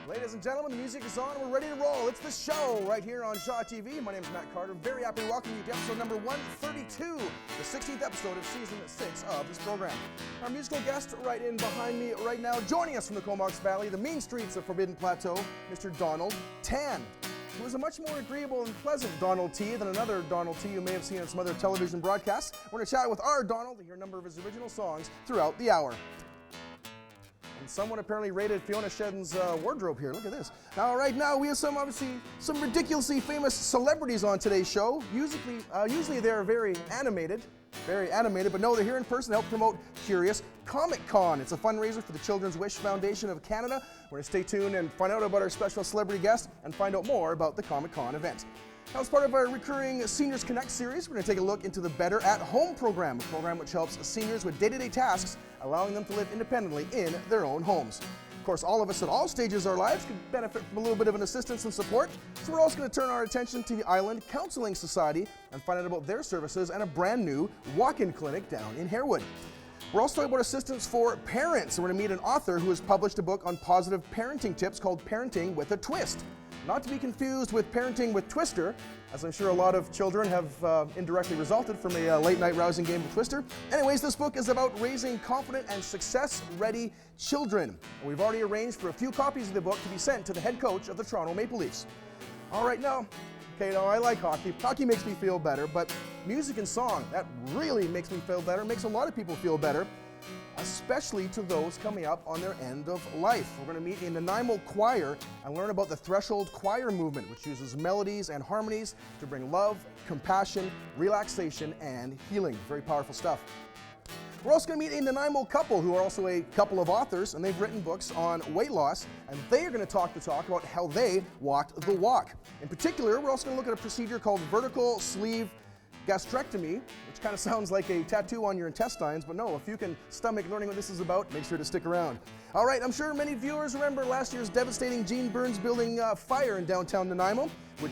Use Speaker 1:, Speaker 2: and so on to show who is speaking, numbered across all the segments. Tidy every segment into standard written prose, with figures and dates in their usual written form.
Speaker 1: Ladies and gentlemen, the music is on and we're ready to roll. It's the show right here on Shaw TV. My name is Matt Carter. Very happy to welcome you to episode number 132, the 16th episode of season 6 of this program. Our musical guest right in behind me right now, joining us from the Comox Valley, the mean streets of Forbidden Plateau, Mr. Donald Tan. He was a much more agreeable and pleasant Donald T than another Donald T you may have seen on some other television broadcasts. We're going to chat with our Donald to hear a number of his original songs throughout the hour. And someone apparently raided Fiona Shedden's wardrobe here. Look at this. Now, right now, we have some ridiculously famous celebrities on today's show. Usually they're very animated, but no, they're here in person to help promote Curious Comic Con. It's a fundraiser for the Children's Wish Foundation of Canada. We're going to stay tuned and find out about our special celebrity guest and find out more about the Comic Con event. Now, as part of our recurring Seniors Connect series, we're going to take a look into the Better at Home program, a program which helps seniors with day-to-day tasks, allowing them to live independently in their own homes. Of course, all of us at all stages of our lives could benefit from a little bit of an assistance and support, so we're also going to turn our attention to the Island Counselling Society and find out about their services and a brand new walk-in clinic down in Harewood. We're also talking about assistance for parents, and we're going to meet an author who has published a book on positive parenting tips called Parenting with a Twist. Not to be confused with Parenting with Twister, as I'm sure a lot of children have indirectly resulted from a late-night rousing game of Twister. Anyways, this book is about raising confident and success-ready children. And we've already arranged for a few copies of the book to be sent to the head coach of the Toronto Maple Leafs. All right, now, I like hockey. Hockey makes me feel better, but music and song, that really makes me feel better, makes a lot of people feel better, especially to those coming up on their end of life. We're going to meet a Nanaimo choir and learn about the Threshold Choir movement, which uses melodies and harmonies to bring love, compassion, relaxation, and healing. Very powerful stuff. We're also going to meet a Nanaimo couple who are also a couple of authors, and they've written books on weight loss, and they are going to talk about how they walked the walk. In particular, we're also going to look at a procedure called Vertical Sleeve Gastrectomy, which kind of sounds like a tattoo on your intestines, but no, if you can stomach learning what this is about, make sure to stick around. All right, I'm sure many viewers remember last year's devastating Gene Burns building fire in downtown Nanaimo, which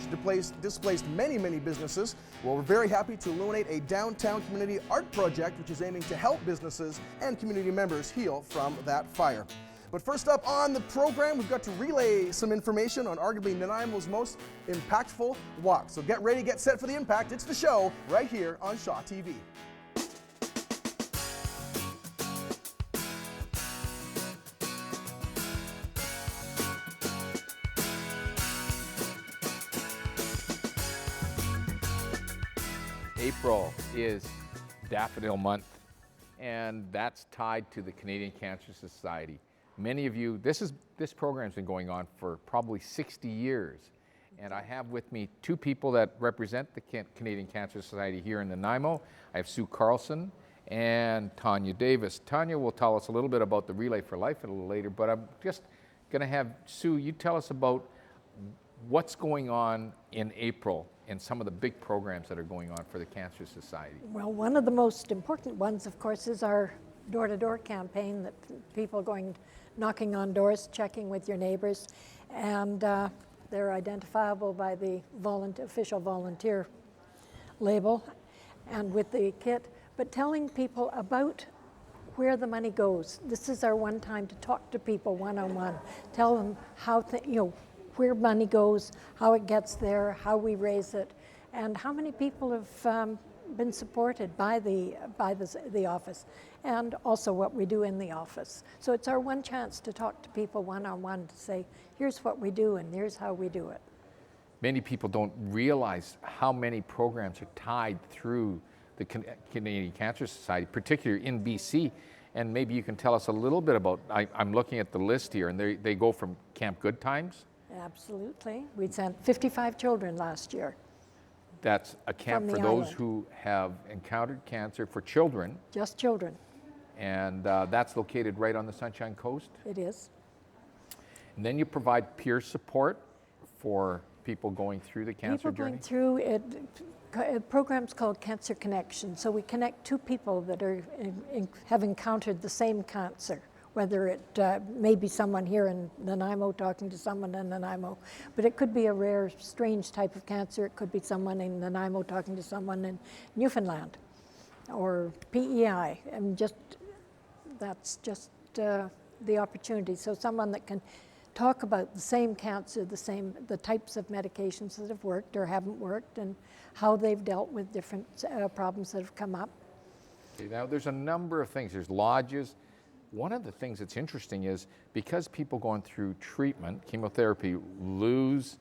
Speaker 1: displaced many businesses. Well, we're very happy to illuminate a downtown community art project, which is aiming to help businesses and community members heal from that fire. But first up on the program, we've got to relay some information on arguably Nanaimo's most impactful walk. So get ready, get set for the impact. It's the show right here on Shaw TV.
Speaker 2: April is Daffodil Month, and that's tied to the Canadian Cancer Society. Many of you, this program's been going on for probably 60 years, and I have with me two people that represent the Canadian Cancer Society here in Nanaimo. I have Sue Carlson and Tanya Davis. Tanya will tell us a little bit about the Relay for Life a little later, but I'm just going to have Sue, you tell us about what's going on in April and some of the big programs that are going on for the Cancer Society.
Speaker 3: Well, one of the most important ones, of course, is our door-to-door campaign, that people going knocking on doors, checking with your neighbors, and they're identifiable by the official volunteer label and with the kit, but telling people about where the money goes. This is our one time to talk to people one-on-one, tell them how where money goes, how it gets there, how we raise it, and how many people have been supported by the office, and also what we do in the office. So it's our one chance to talk to people one-on-one, to say, here's what we do and here's how we do it.
Speaker 2: Many people don't realize how many programs are tied through the Canadian Cancer Society, particularly in BC, and maybe you can tell us a little bit about, I'm looking at the list here, and they go from Camp Good Times?
Speaker 3: Absolutely. We sent 55 children last year.
Speaker 2: That's a camp for those who have encountered cancer for children.
Speaker 3: Just children.
Speaker 2: And that's located right on the Sunshine Coast?
Speaker 3: It is.
Speaker 2: And then you provide peer support for people going through the cancer journey?
Speaker 3: People going through it. A program's called Cancer Connection. So we connect two people that have encountered the same cancer, whether it may be someone here in Nanaimo talking to someone in Nanaimo, but it could be a rare, strange type of cancer. It could be someone in Nanaimo talking to someone in Newfoundland, or PEI, and that's just the opportunity. So someone that can talk about the same cancer, the types of medications that have worked or haven't worked, and how they've dealt with different problems that have come up.
Speaker 2: Okay, now there's a number of things. There's lodges. One of the things that's interesting is because people going through treatment, chemotherapy, lose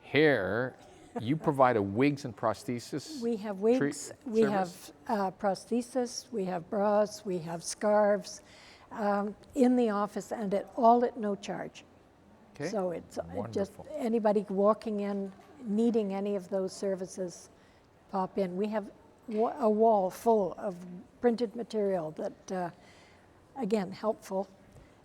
Speaker 2: hair, you provide a wigs and prosthesis.
Speaker 3: We have wigs, we have prosthesis, we have bras, we have scarves in the office, and all at no charge.
Speaker 2: Okay.
Speaker 3: So it's
Speaker 2: Wonderful.
Speaker 3: just anybody walking in, needing any of those services, pop in. We have a wall full of printed material that, again, helpful.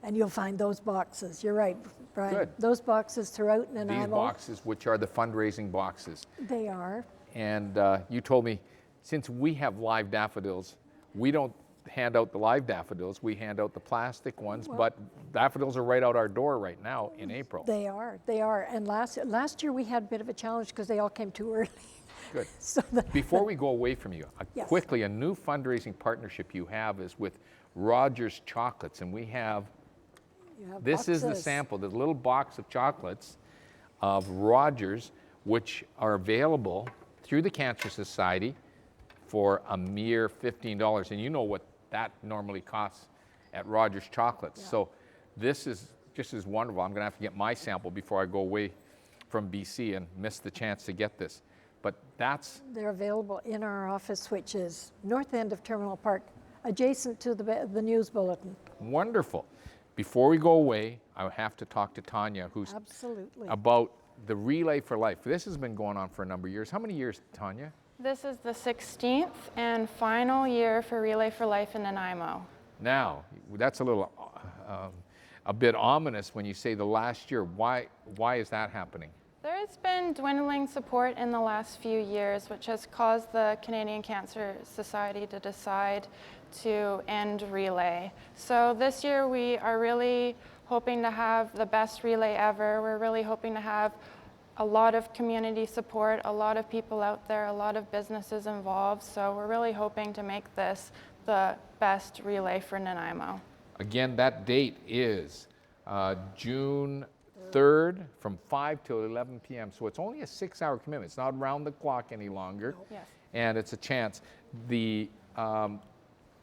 Speaker 3: And you'll find those boxes. You're right, Brian.
Speaker 2: Good.
Speaker 3: Those boxes throughout Nanaimo.
Speaker 2: These boxes, which are the fundraising boxes.
Speaker 3: They are.
Speaker 2: And you told me, since we have live daffodils, we don't hand out the live daffodils, we hand out the plastic ones, but daffodils are right out our door right now in April.
Speaker 3: They are. And last year we had a bit of a challenge because they all came too early.
Speaker 2: Good.
Speaker 3: So
Speaker 2: Before we go away from you,
Speaker 3: Yes.
Speaker 2: quickly, a new fundraising partnership you have is with Rogers Chocolates, and we have,
Speaker 3: you have
Speaker 2: this is the
Speaker 3: boxes.
Speaker 2: sample, the little box of chocolates of Rogers, which are available through the Cancer Society for a mere $15. And you know what that normally costs at Rogers Chocolates.
Speaker 3: Yeah.
Speaker 2: So this is just as wonderful. I'm gonna have to get my sample before I go away from BC and miss the chance to get this. But that's,
Speaker 3: They're available in our office, which is north end of Terminal Park, adjacent to the news bulletin.
Speaker 2: wonderful. Before we go away, I have to talk to Tanya, who's
Speaker 3: Absolutely.
Speaker 2: about the Relay for Life. This has been going on for a number of years. How many years, Tanya?
Speaker 4: This is the 16th and final year for Relay for Life in Nanaimo.
Speaker 2: Now, that's a bit ominous when you say the last year. Why is that happening?
Speaker 4: There has been dwindling support in the last few years, which has caused the Canadian Cancer Society to decide to end Relay. So this year we are really hoping to have the best relay ever. We're really hoping to have a lot of community support, a lot of people out there, a lot of businesses involved. So we're really hoping to make this the best relay for Nanaimo.
Speaker 2: Again, that date is June 3rd from 5 till 11 p.m. So it's only a 6-hour commitment. It's not round the clock any longer.
Speaker 4: Yes.
Speaker 2: And it's a chance. The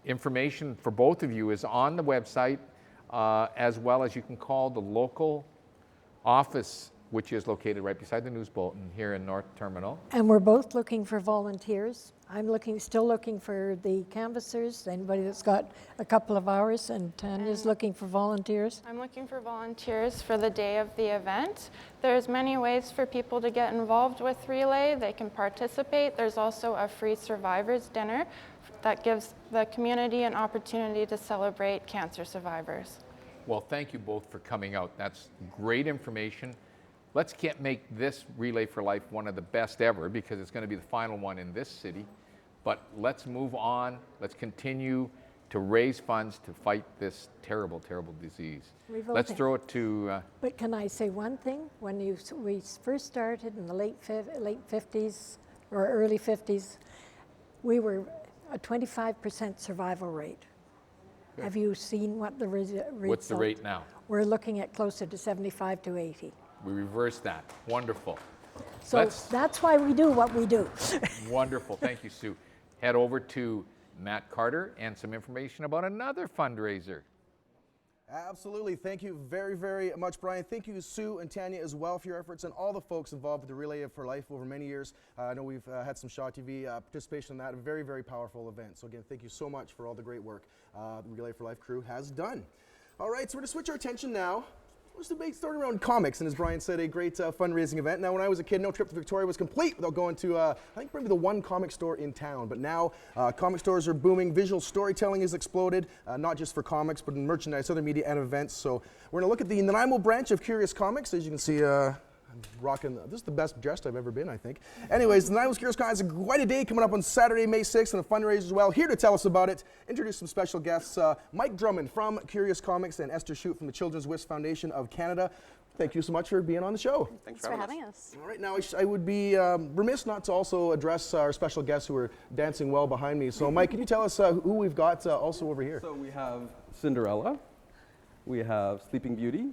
Speaker 2: information for both of you is on the website, as well as you can call the local office, which is located right beside the news bulletin here in North Terminal.
Speaker 3: And we're both looking for volunteers. I'm still looking for the canvassers, anybody that's got a couple of hours, and Tanya's looking for volunteers.
Speaker 4: I'm looking for volunteers for the day of the event. There's many ways for people to get involved with Relay. They can participate. There's also a free survivors dinner that gives the community an opportunity to celebrate cancer survivors.
Speaker 2: Well, thank you both for coming out. That's great information. Let's make this Relay for Life one of the best ever, because it's going to be the final one in this city. But let's move on. Let's continue to raise funds to fight this terrible, terrible disease. Let's throw it to...
Speaker 3: But can I say one thing? When we first started in the late 50s or early 50s, we were a 25% survival rate.
Speaker 2: Good.
Speaker 3: Have you seen what the rate
Speaker 2: What's the rate now?
Speaker 3: We're looking at closer to 75 to 80.
Speaker 2: We reversed that. Wonderful.
Speaker 3: So that's why we do what we do.
Speaker 2: Wonderful. Thank you, Sue. Head over to Matt Carter and some information about another fundraiser.
Speaker 1: Absolutely. Thank you very, very much, Brian. Thank you, Sue and Tanya, as well, for your efforts, and all the folks involved with the Relay for Life over many years. I know we've had some Shaw TV participation in that. A very, very powerful event. So again, thank you so much for all the great work the Relay for Life crew has done. All right, so we're going to switch our attention now. What's the debate starting around comics, and as Brian said, a great fundraising event. Now, when I was a kid, no trip to Victoria was complete without going to, I think, maybe the one comic store in town. But now, comic stores are booming. Visual storytelling has exploded, not just for comics, but in merchandise, other media, and events. So we're going to look at the Nanaimo branch of Curious Comics. As you can see, I'm rocking, this is the best dressed I've ever been, I think. Anyways, the Nanaimo Curious Comics has quite a day coming up on Saturday, May 6th, and a fundraiser as well. Here to tell us about it, introduce some special guests, Mike Drummond from Curious Comics and Esther Shute from the Children's Wish Foundation of Canada. Thank you so much for being on the show.
Speaker 5: Thanks for having us.
Speaker 1: All right, now I would be remiss not to also address our special guests who are dancing well behind me. So Mike, can you tell us who we've got also over here?
Speaker 5: So we have Cinderella, we have Sleeping Beauty,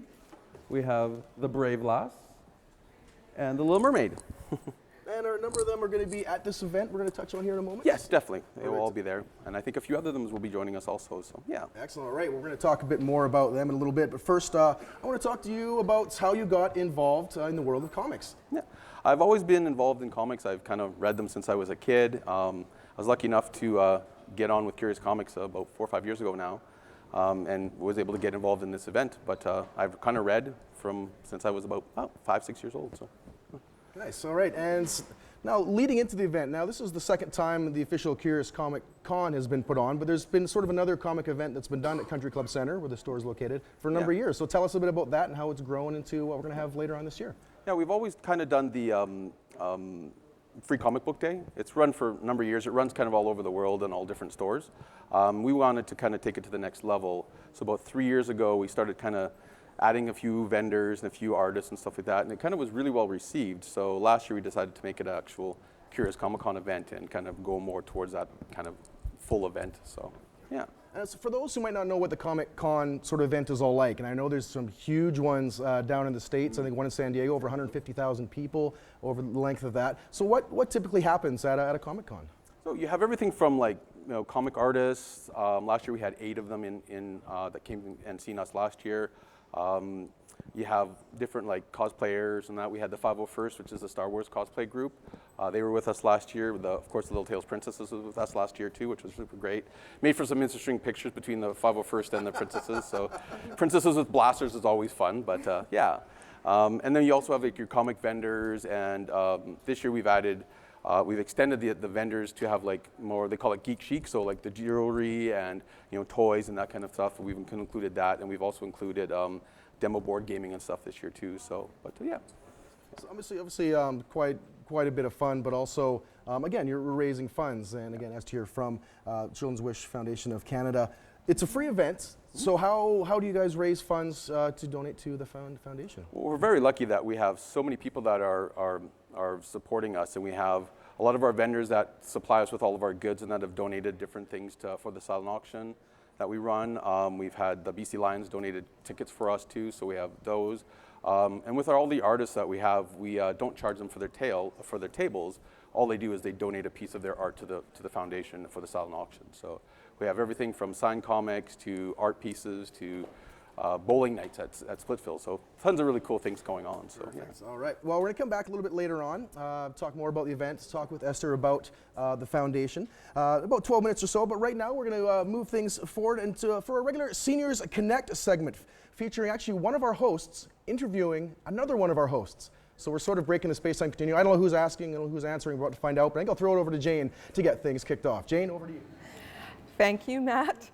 Speaker 5: we have The Brave Lass, and The Little Mermaid.
Speaker 1: And a number of them are going to be at this event we're going to touch on here in a moment?
Speaker 5: Yes, definitely. They will all be there. And I think a few other them will be joining us also, so yeah.
Speaker 1: Excellent. All right, we're going to talk a bit more about them in a little bit. But first, I want to talk to you about how you got involved in the world of comics.
Speaker 5: Yeah, I've always been involved in comics. I've kind of read them since I was a kid. I was lucky enough to get on with Curious Comics about 4 or 5 years ago now, and was able to get involved in this event. But I've kind of read since I was about 5, 6 years old. So.
Speaker 1: Nice. All right. And now, leading into the event, now this is the second time the official Curious Comic Con has been put on, but there's been sort of another comic event that's been done at Country Club Center, where the store is located, for a number of years. So tell us a bit about that and how it's grown into what we're going to have later on this year.
Speaker 5: Yeah, we've always kind of done the Free Comic Book Day. It's run for a number of years. It runs kind of all over the world in all different stores. We wanted to kind of take it to the next level. So about 3 years ago, we started kind of adding a few vendors and a few artists and stuff like that, and it kind of was really well received. So last year we decided to make it an actual Curious Comic Con event and kind of go more towards that kind of full event. So yeah.
Speaker 1: And for those who might not know what the Comic Con sort of event is all like, and I know there's some huge ones down in the States, I think one in San Diego, over 150,000 people over the length of that. So what typically happens at a Comic Con?
Speaker 5: So you have everything from comic artists. Last year we had 8 of them in that came and seen us last year. You have different cosplayers and that. We had the 501st, which is a Star Wars cosplay group. They were with us last year. Of course, the Little Tails Princesses was with us last year too, which was super great. Made for some interesting pictures between the 501st and the princesses. So princesses with blasters is always fun, but yeah. And then you also have your comic vendors, and this year we've extended the vendors to have more, they call it geek chic, so the jewelry and toys and that kind of stuff. We've included that, and we've also included demo board gaming and stuff this year too. So, but yeah.
Speaker 1: So obviously, quite a bit of fun, but also again, you're raising funds, and again, as to hear from Children's Wish Foundation of Canada. It's a free event. So how do you guys raise funds to donate to the foundation?
Speaker 5: Well, we're very lucky that we have so many people that are supporting us, and we have a lot of our vendors that supply us with all of our goods and that have donated different things for the silent auction that we run. We've had the BC Lions donated tickets for us too, so we have those. And with all the artists that we have, we don't charge them for their tables. All they do is they donate a piece of their art to the foundation for the silent auction. So we have everything from signed comics to art pieces to bowling nights at Splitsville. So tons of really cool things going on. So yeah.
Speaker 1: All right. Well, we're going to come back a little bit later on, talk more about the event, talk with Esther about the foundation, about 12 minutes or so. But right now, we're going to move things forward for a regular Seniors Connect segment, featuring actually one of our hosts interviewing another one of our hosts. So we're sort of breaking the space-time continuum. I don't know who's asking and who's answering. We're about to find out, but I think I'll throw it over to Jane to get things kicked off. Jane, over to you.
Speaker 6: Thank you, Matt.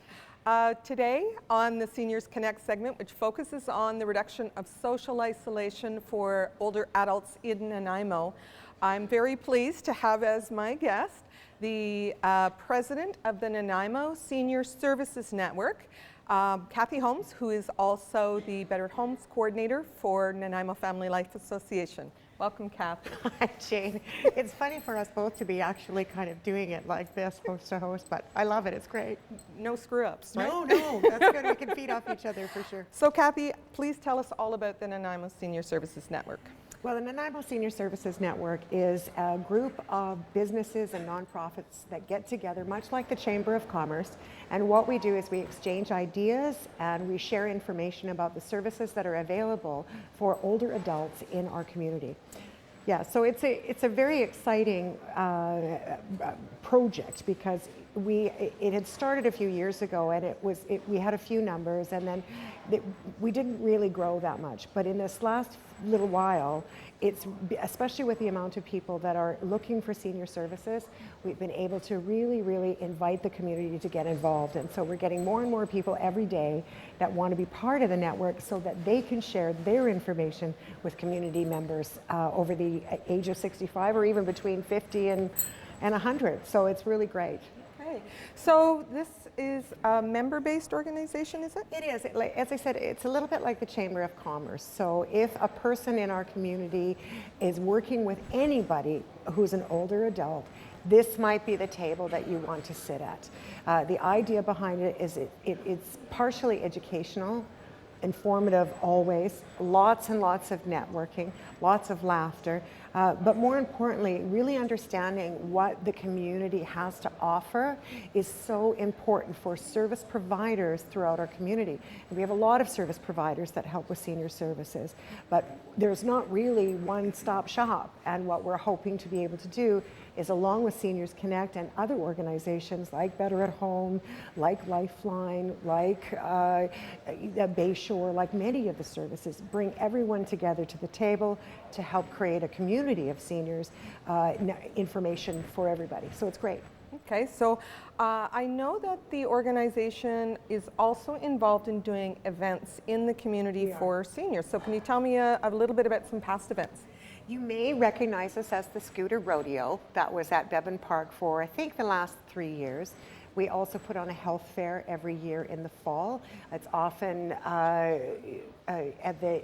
Speaker 6: Today on the Seniors Connect segment, which focuses on the reduction of social isolation for older adults in Nanaimo, I'm very pleased to have as my guest the president of the Nanaimo Seniors Services Network, Kathy Holmes, who is also the Better Homes Coordinator for Nanaimo Family Life Association. Welcome, Kathy.
Speaker 7: Hi, Jane. It's funny for us both to be actually kind of doing it like this, host to host, but I love it. It's great.
Speaker 6: No screw-ups, right?
Speaker 7: No, that's good. We can feed off each other for sure.
Speaker 6: So, Kathy, please tell us all about the Nanaimo Senior Services Network.
Speaker 7: Well, the Nanaimo Senior Services Network is a group of businesses and nonprofits that get together, much like the Chamber of Commerce. And what we do is we exchange ideas and we share information about the services that are available for older adults in our community. Yeah, so it's a very exciting project because it had started a few years ago, and we had a few numbers, and then we didn't really grow that much. But in this last little while, it's especially with the amount of people that are looking for senior services, we've been able to really invite the community to get involved. And so we're getting more and more people every day that want to be part of the network so that they can share their information with community members over the age of 65 or even between 50 and 100. So it's really great.
Speaker 6: Okay. So this is a member-based organization, is it?
Speaker 7: It is. As I said, it's a little bit like the Chamber of Commerce. So if a person in our community is working with anybody who's an older adult, this might be the table that you want to sit at. The idea behind it is it's partially educational informative always, lots and lots of networking, lots of laughter, but more importantly, really understanding what the community has to offer is so important for service providers throughout our community. And we have a lot of service providers that help with senior services, but there's not really one-stop shop. And what we're hoping to be able to do is, along with Seniors Connect and other organizations like Better at Home, like Lifeline, like Bayshore, like many of the services, bring everyone together to the table to help create a community of seniors, information for everybody. So it's great.
Speaker 6: Okay, so I know that the organization is also involved in doing events in the community for seniors. So can you tell me a little bit about some past events?
Speaker 7: You may recognize us as the Scooter Rodeo that was at Bevan Park for, I think, the last 3 years. We also put on a health fair every year in the fall. It's often at the,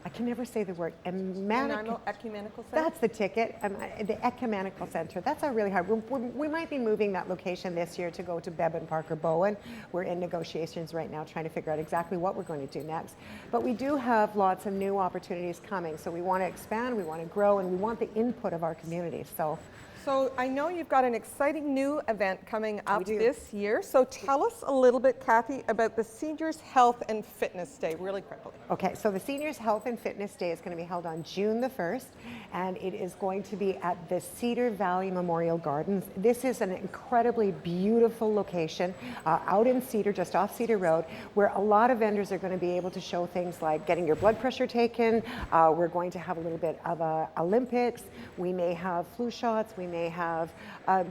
Speaker 7: I can never say the word,
Speaker 6: Nanaimo Ecumenical Center?
Speaker 7: That's the ticket, the Ecumenical Center. That's a really hard. We might be moving that location this year to go to Bevan Park or Bowen. We're in negotiations right now trying to figure out exactly what we're going to do next. But we do have lots of new opportunities coming. So we want to expand, we want to grow, and we want the input of our community.
Speaker 6: So I know you've got an exciting new event coming up this year. So tell us a little bit, Kathy, about the Seniors Health and Fitness Day, really quickly.
Speaker 7: Okay, so the Seniors Health and Fitness Day is going to be held on June the 1st, and it is going to be at the Cedar Valley Memorial Gardens. This is an incredibly beautiful location out in Cedar, just off Cedar Road, where a lot of vendors are going to be able to show things like getting your blood pressure taken. We're going to have a little bit of Olympics. We may have flu shots. We may have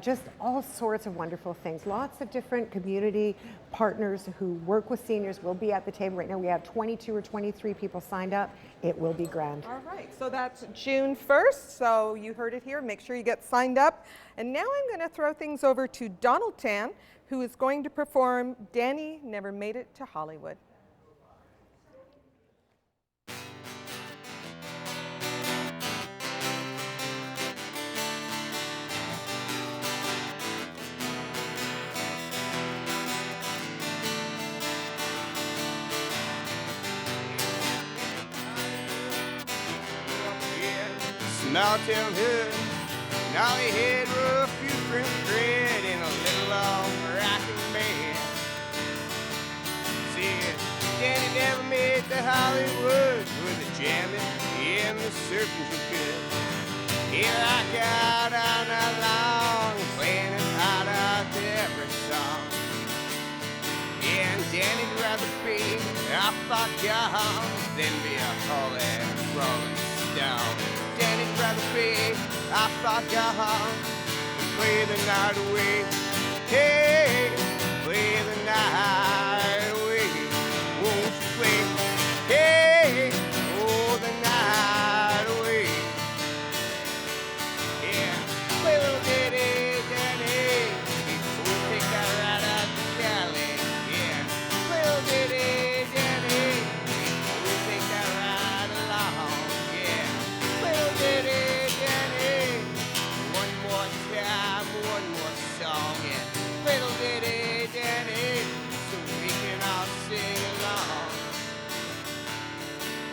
Speaker 7: just all sorts of wonderful things. Lots of different community partners who work with seniors will be at the table. Right now we have 22 or 23 people signed up. It will be grand.
Speaker 6: All right, so that's June 1st. So you heard it here. Make sure you get signed up. And now I'm going to throw things over to Donald Tan, who is going to perform Danny Never Made It to Hollywood.
Speaker 8: Small town hood, and all he had were a few crimp bread and a little long rocking band. Said, Danny never made it to Hollywood with the jamming and the surfing so good. He rocked out all night long, playing his heart out to every song. And Danny'd rather be a fuck gone than be a holy rolling stone. Danny'd rather be a fuck gone and play the night away. Hey, play the night away. Won't you play? Hey, oh, the night away. Yeah, play a little ditty, Danny. We'll take that right out to Cali. Yeah, play a little ditty, Danny. We'll take that right along. Yeah, play a little ditty, Danny. One more time, one more song. Yeah, play a little ditty, Danny, so we can all sing along.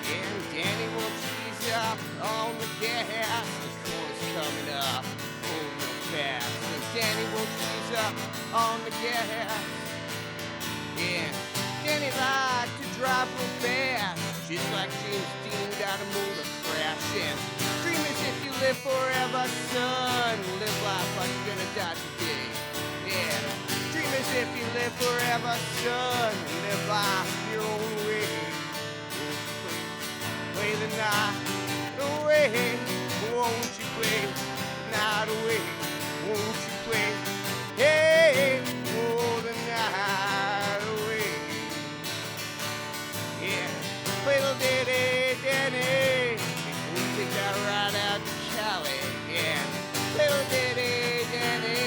Speaker 8: And Danny won't ease up on the gas. The corner's coming up, oh, real fast. And Danny won't ease up on the gas. Yeah, Danny liked to drive real fast, just like James Dean got a motor crash. And dream as if you live forever, son. Live life like you're gonna die today. Yeah, dream as if you live forever, son. Live life your own way. Play the night away, won't you play the night away, won't you play, hey, oh, the night away. Yeah, play the ditty, Danny, we'll take that right out to Cali. Yeah, play the ditty, Danny,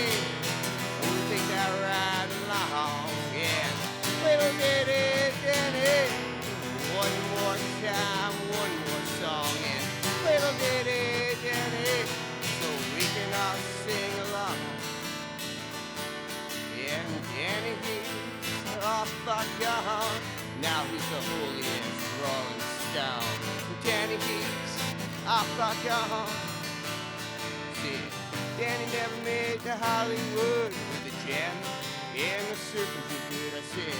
Speaker 8: we'll take that right along. Yeah, play the ditty, Danny, one more time, one more song, and play the ditty, Danny, so we can all sing along. Danny keeps off rock on. Said Danny never made to Hollywood with the jam and the surfing too good. I said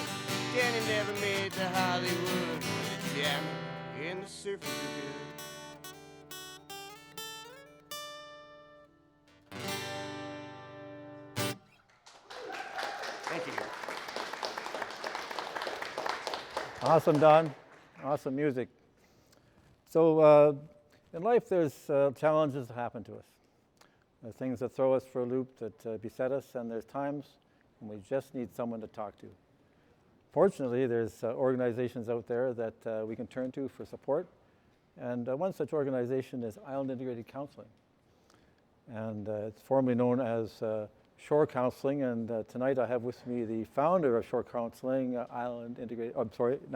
Speaker 8: Danny never made to Hollywood with the jam and the surfing too good. Thank you.
Speaker 9: Awesome, Don. Awesome music. So in life, there's challenges that happen to us. There's things that throw us for a loop, that beset us, and there's times when we just need someone to talk to. Fortunately, there's organizations out there that we can turn to for support. And one such organization is Island Integrated Counseling. And it's formerly known as Shore Counseling, and tonight I have with me the founder of Shore Counseling, now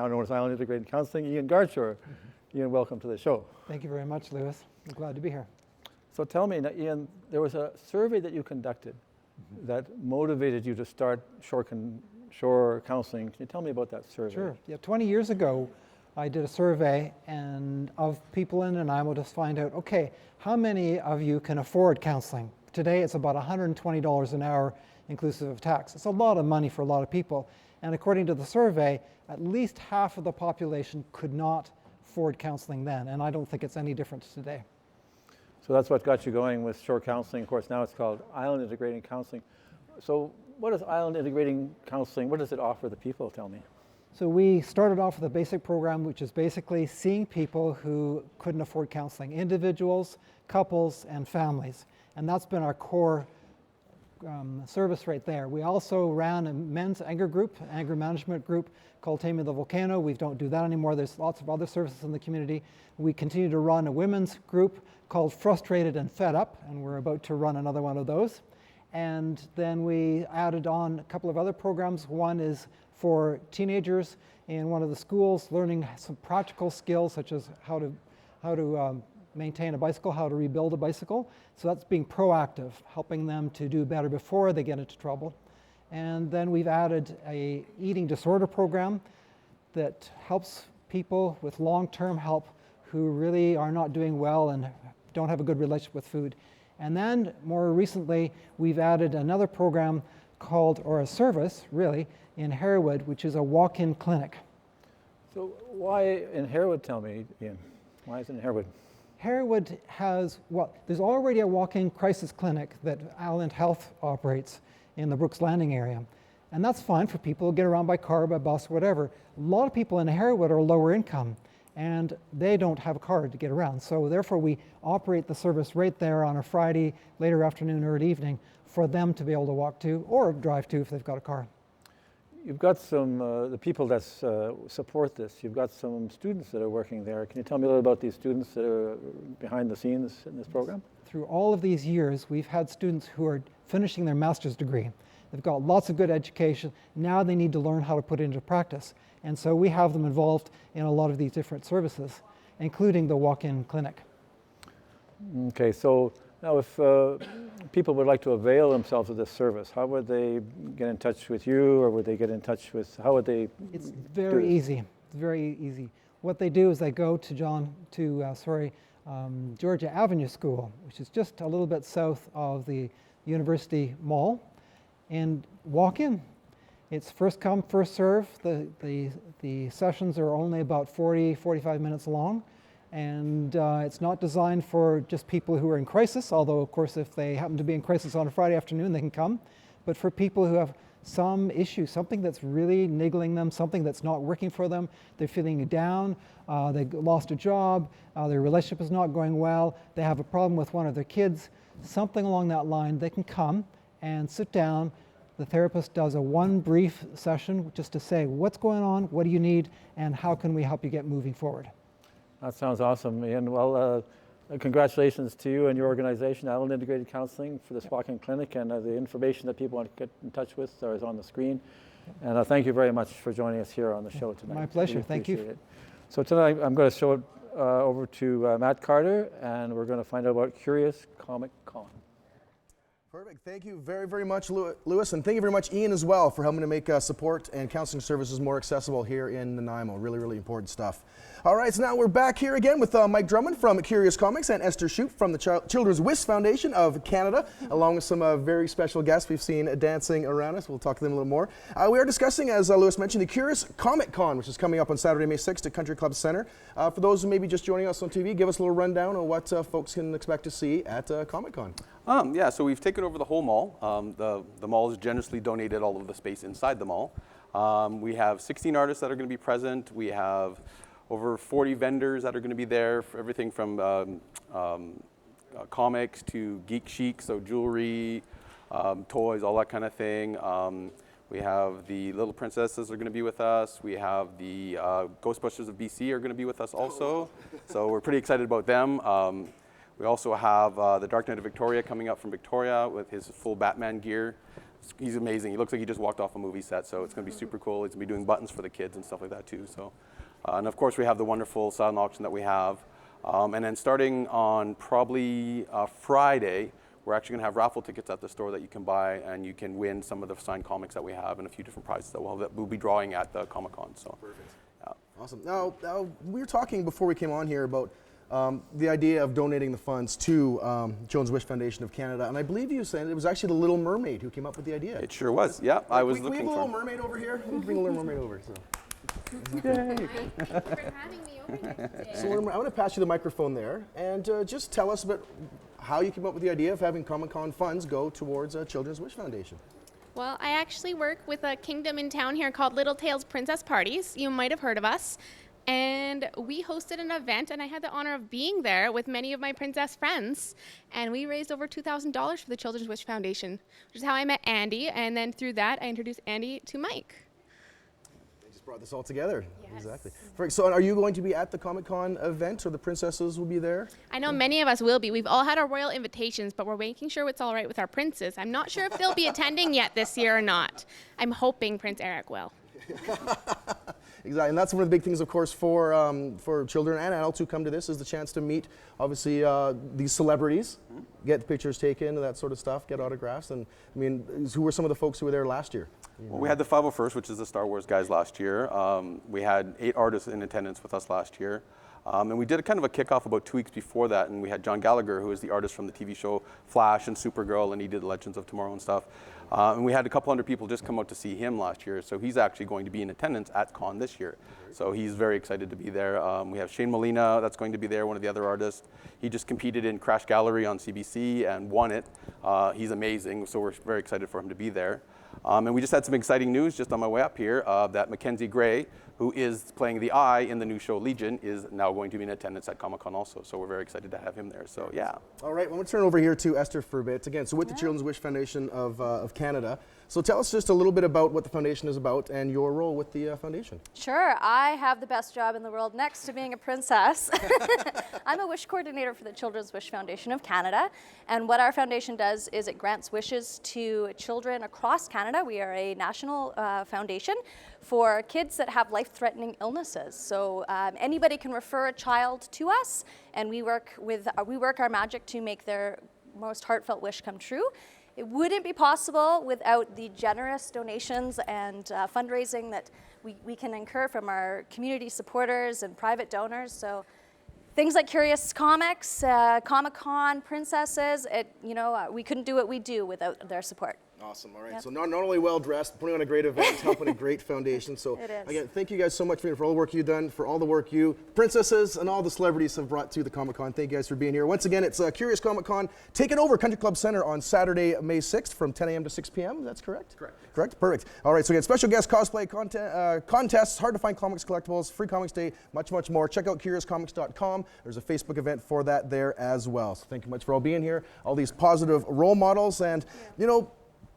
Speaker 9: known as Island Integrated Counseling, Ian Garshore. Ian, welcome to the show.
Speaker 10: Thank you very much, Lewis. I'm glad to be here.
Speaker 9: So tell me, now, Ian, there was a survey that you conducted that motivated you to start Shore Counseling. Can you tell me about that survey?
Speaker 10: Sure. Yeah, 20 years ago, I did a survey of people in Nanaimo to find out, okay, how many of you can afford counseling? Today, it's about $120 an hour, inclusive of tax. It's a lot of money for a lot of people. And according to the survey, at least half of the population could not afford counseling then. And I don't think it's any different today.
Speaker 9: So that's what got you going with Shore Counseling. Of course, now it's called Island Integrating Counseling. So what is Island Integrating Counseling? What does it offer the people? Tell me.
Speaker 10: So we started off with a basic program, which is basically seeing people who couldn't afford counseling, individuals, couples, and families. And that's been our core service right there. We also ran a men's anger group, anger management group called Taming the Volcano. We don't do that anymore. There's lots of other services in the community. We continue to run a women's group called Frustrated and Fed Up, and we're about to run another one of those. And then we added on a couple of other programs. One is for teenagers in one of the schools, learning some practical skills such as how to maintain a bicycle, how to rebuild a bicycle. So that's being proactive, helping them to do better before they get into trouble. And then we've added a eating disorder program that helps people with long-term help who really are not doing well and don't have a good relationship with food. And then more recently, we've added another program called, or a service really, in Harewood, which is a walk-in clinic.
Speaker 9: So why in Harewood, tell me, Ian? Why is it in Harewood?
Speaker 10: Harewood has, well, there's already a walk-in crisis clinic that Island Health operates in the Brooks Landing area. And that's fine for people who get around by car, by bus, whatever. A lot of people in Harewood are lower income, and they don't have a car to get around. So therefore we operate the service right there on a Friday, later afternoon or evening for them to be able to walk to or drive to if they've got a car.
Speaker 9: You've got some, the people that support this, you've got some students that are working there. Can you tell me a little about these students that are behind the scenes in this program?
Speaker 10: Through all of these years, we've had students who are finishing their master's degree. They've got lots of good education. Now they need to learn how to put it into practice. And so we have them involved in a lot of these different services, including the walk-in clinic.
Speaker 9: Okay, so now if people would like to avail themselves of this service, how would they get in touch with you, or would they get in touch with, how would they
Speaker 10: It's very easy. It's very easy. What they do is they go to Georgia Avenue School, which is just a little bit south of the University Mall, and walk in. It's first come, first serve. The sessions are only about 45 minutes long, and it's not designed for just people who are in crisis, although of course if they happen to be in crisis on a Friday afternoon they can come, but for people who have some issue, something that's really niggling them, something that's not working for them, they're feeling down, they lost a job, their relationship is not going well, they have a problem with one of their kids, something along that line, they can come and sit down. The therapist does one brief session just to say what's going on, what do you need, and how can we help you get moving forward.
Speaker 9: That sounds awesome, Ian. Well, congratulations to you and your organization, Island Integrated Counseling, for this walk-in clinic, and the information that people want to get in touch with is on the screen. And thank you very much for joining us here on the show tonight.
Speaker 10: My pleasure.
Speaker 9: Really
Speaker 10: Thank you.
Speaker 9: It. So tonight I'm going to show it over to Matt Carter, and we're going to find out about Curious Comic Con.
Speaker 1: Perfect. Thank you very, very much, Lewis, and thank you very much, Ian, as well, for helping to make support and counseling services more accessible here in Nanaimo. Really, really important stuff. All right, so now we're back here again with Mike Drummond from Curious Comics and Esther Shoup from the Children's Wish Foundation of Canada, along with some very special guests we've seen dancing around us. We'll talk to them a little more. We are discussing, as Lewis mentioned, the Curious Comic Con, which is coming up on Saturday, May 6th at Country Club Centre. For those who may be just joining us on TV, give us a little rundown on what folks can expect to see at Comic Con.
Speaker 5: Yeah, so we've taken over the whole mall. The mall has generously donated all of the space inside the mall. We have 16 artists that are going to be present. We have over 40 vendors that are going to be there, for everything from comics to geek chic, so jewelry, toys, all that kind of thing. We have the Little Princesses are going to be with us. We have the Ghostbusters of BC are going to be with us also. So we're pretty excited about them. We also have the Dark Knight of Victoria coming up from Victoria with his full Batman gear. He's amazing. He looks like he just walked off a movie set, so it's going to be super cool. He's going to be doing buttons for the kids and stuff like that too. So, and of course we have the wonderful silent auction that we have. And then starting on probably Friday, we're actually going to have raffle tickets at the store that you can buy, and you can win some of the signed comics that we have and a few different prizes that we'll be drawing at the Comic-Con. So, perfect.
Speaker 1: Awesome. Now, we were talking before we came on here about the idea of donating the funds to Children's Wish Foundation of Canada, and I believe you said it was actually the Little Mermaid who came up with the idea.
Speaker 5: It sure was. Yeah, I was looking for.
Speaker 1: We have a Little Mermaid over here. We can bring a Little Mermaid over. So.
Speaker 11: Thank you for having me over here today.
Speaker 1: So I'm going to pass you the microphone there, and just tell us about how you came up with the idea of having Comic-Con funds go towards Children's Wish Foundation.
Speaker 11: Well, I actually work with a kingdom in town here called Little Tails Princess Parties. You might have heard of us. And we hosted an event, and I had the honor of being there with many of my princess friends. And we raised over $2,000 for the Children's Wish Foundation, which is how I met Andy. And then through that, I introduced Andy to Mike.
Speaker 1: They just brought this all together.
Speaker 11: Yes.
Speaker 1: Exactly. So are you going to be at the Comic-Con event, or the princesses will be there?
Speaker 11: I know many of us will be. We've all had our royal invitations, but we're making sure it's all right with our princes. I'm not sure if they'll be attending yet this year or not. I'm hoping Prince Eric will.
Speaker 1: Exactly, and that's one of the big things, of course, for children and adults who come to this, is the chance to meet, obviously, these celebrities, get pictures taken, and that sort of stuff, get autographs. And I mean, who were some of the folks who were there last year?
Speaker 5: Well, we had the 501st, which is the Star Wars guys last year. We had 8 artists in attendance with us last year. And we did a kind of a kickoff about 2 weeks before that, and we had John Gallagher, who is the artist from the TV show Flash and Supergirl, and he did Legends of Tomorrow and stuff. And we had a couple hundred people just come out to see him last year, so he's actually going to be in attendance at Con this year. So he's very excited to be there. We have Shane Molina that's going to be there, one of the other artists. He just competed in Crash Gallery on CBC and won it. He's amazing, so we're very excited for him to be there. And we just had some exciting news just on my way up here that Mackenzie Gray, who is playing the Eye in the new show Legion, is now going to be in attendance at Comic-Con also. So we're very excited to have him there. So yeah.
Speaker 1: All right, well, I'm going to turn over here to Esther for a bit. Again, so with the Children's Wish Foundation of Canada. So tell us just a little bit about what the foundation is about and your role with the foundation.
Speaker 12: Sure, I have the best job in the world next to being a princess. I'm a wish coordinator for the Children's Wish Foundation of Canada. And what our foundation does is it grants wishes to children across Canada. We are a national foundation for kids that have life-threatening illnesses. So anybody can refer a child to us, and we work our magic to make their most heartfelt wish come true. It wouldn't be possible without the generous donations and fundraising that we can incur from our community supporters and private donors. So things like Curious Comics, Comic-Con, princesses, we couldn't do what we do without their support.
Speaker 1: Awesome. All right.
Speaker 12: Yep.
Speaker 1: So not only well dressed, putting on a great event, helping a great foundation. So
Speaker 12: It is.
Speaker 1: again, thank you guys so much for all the work you've done, for all the work you princesses and all the celebrities have brought to the Comic-Con. Thank you guys for being here. Once again, it's Curious Comic-Con taking over Country Club Centre on Saturday, May 6th from 10 a.m. to 6 p.m. That's correct? Correct. Perfect. All right. So again, special guest cosplay contests, hard to find comics collectibles, free comics day, much, much more. Check out curiouscomics.com. There's a Facebook event for that there as well. So thank you much for all being here. All these positive role models, and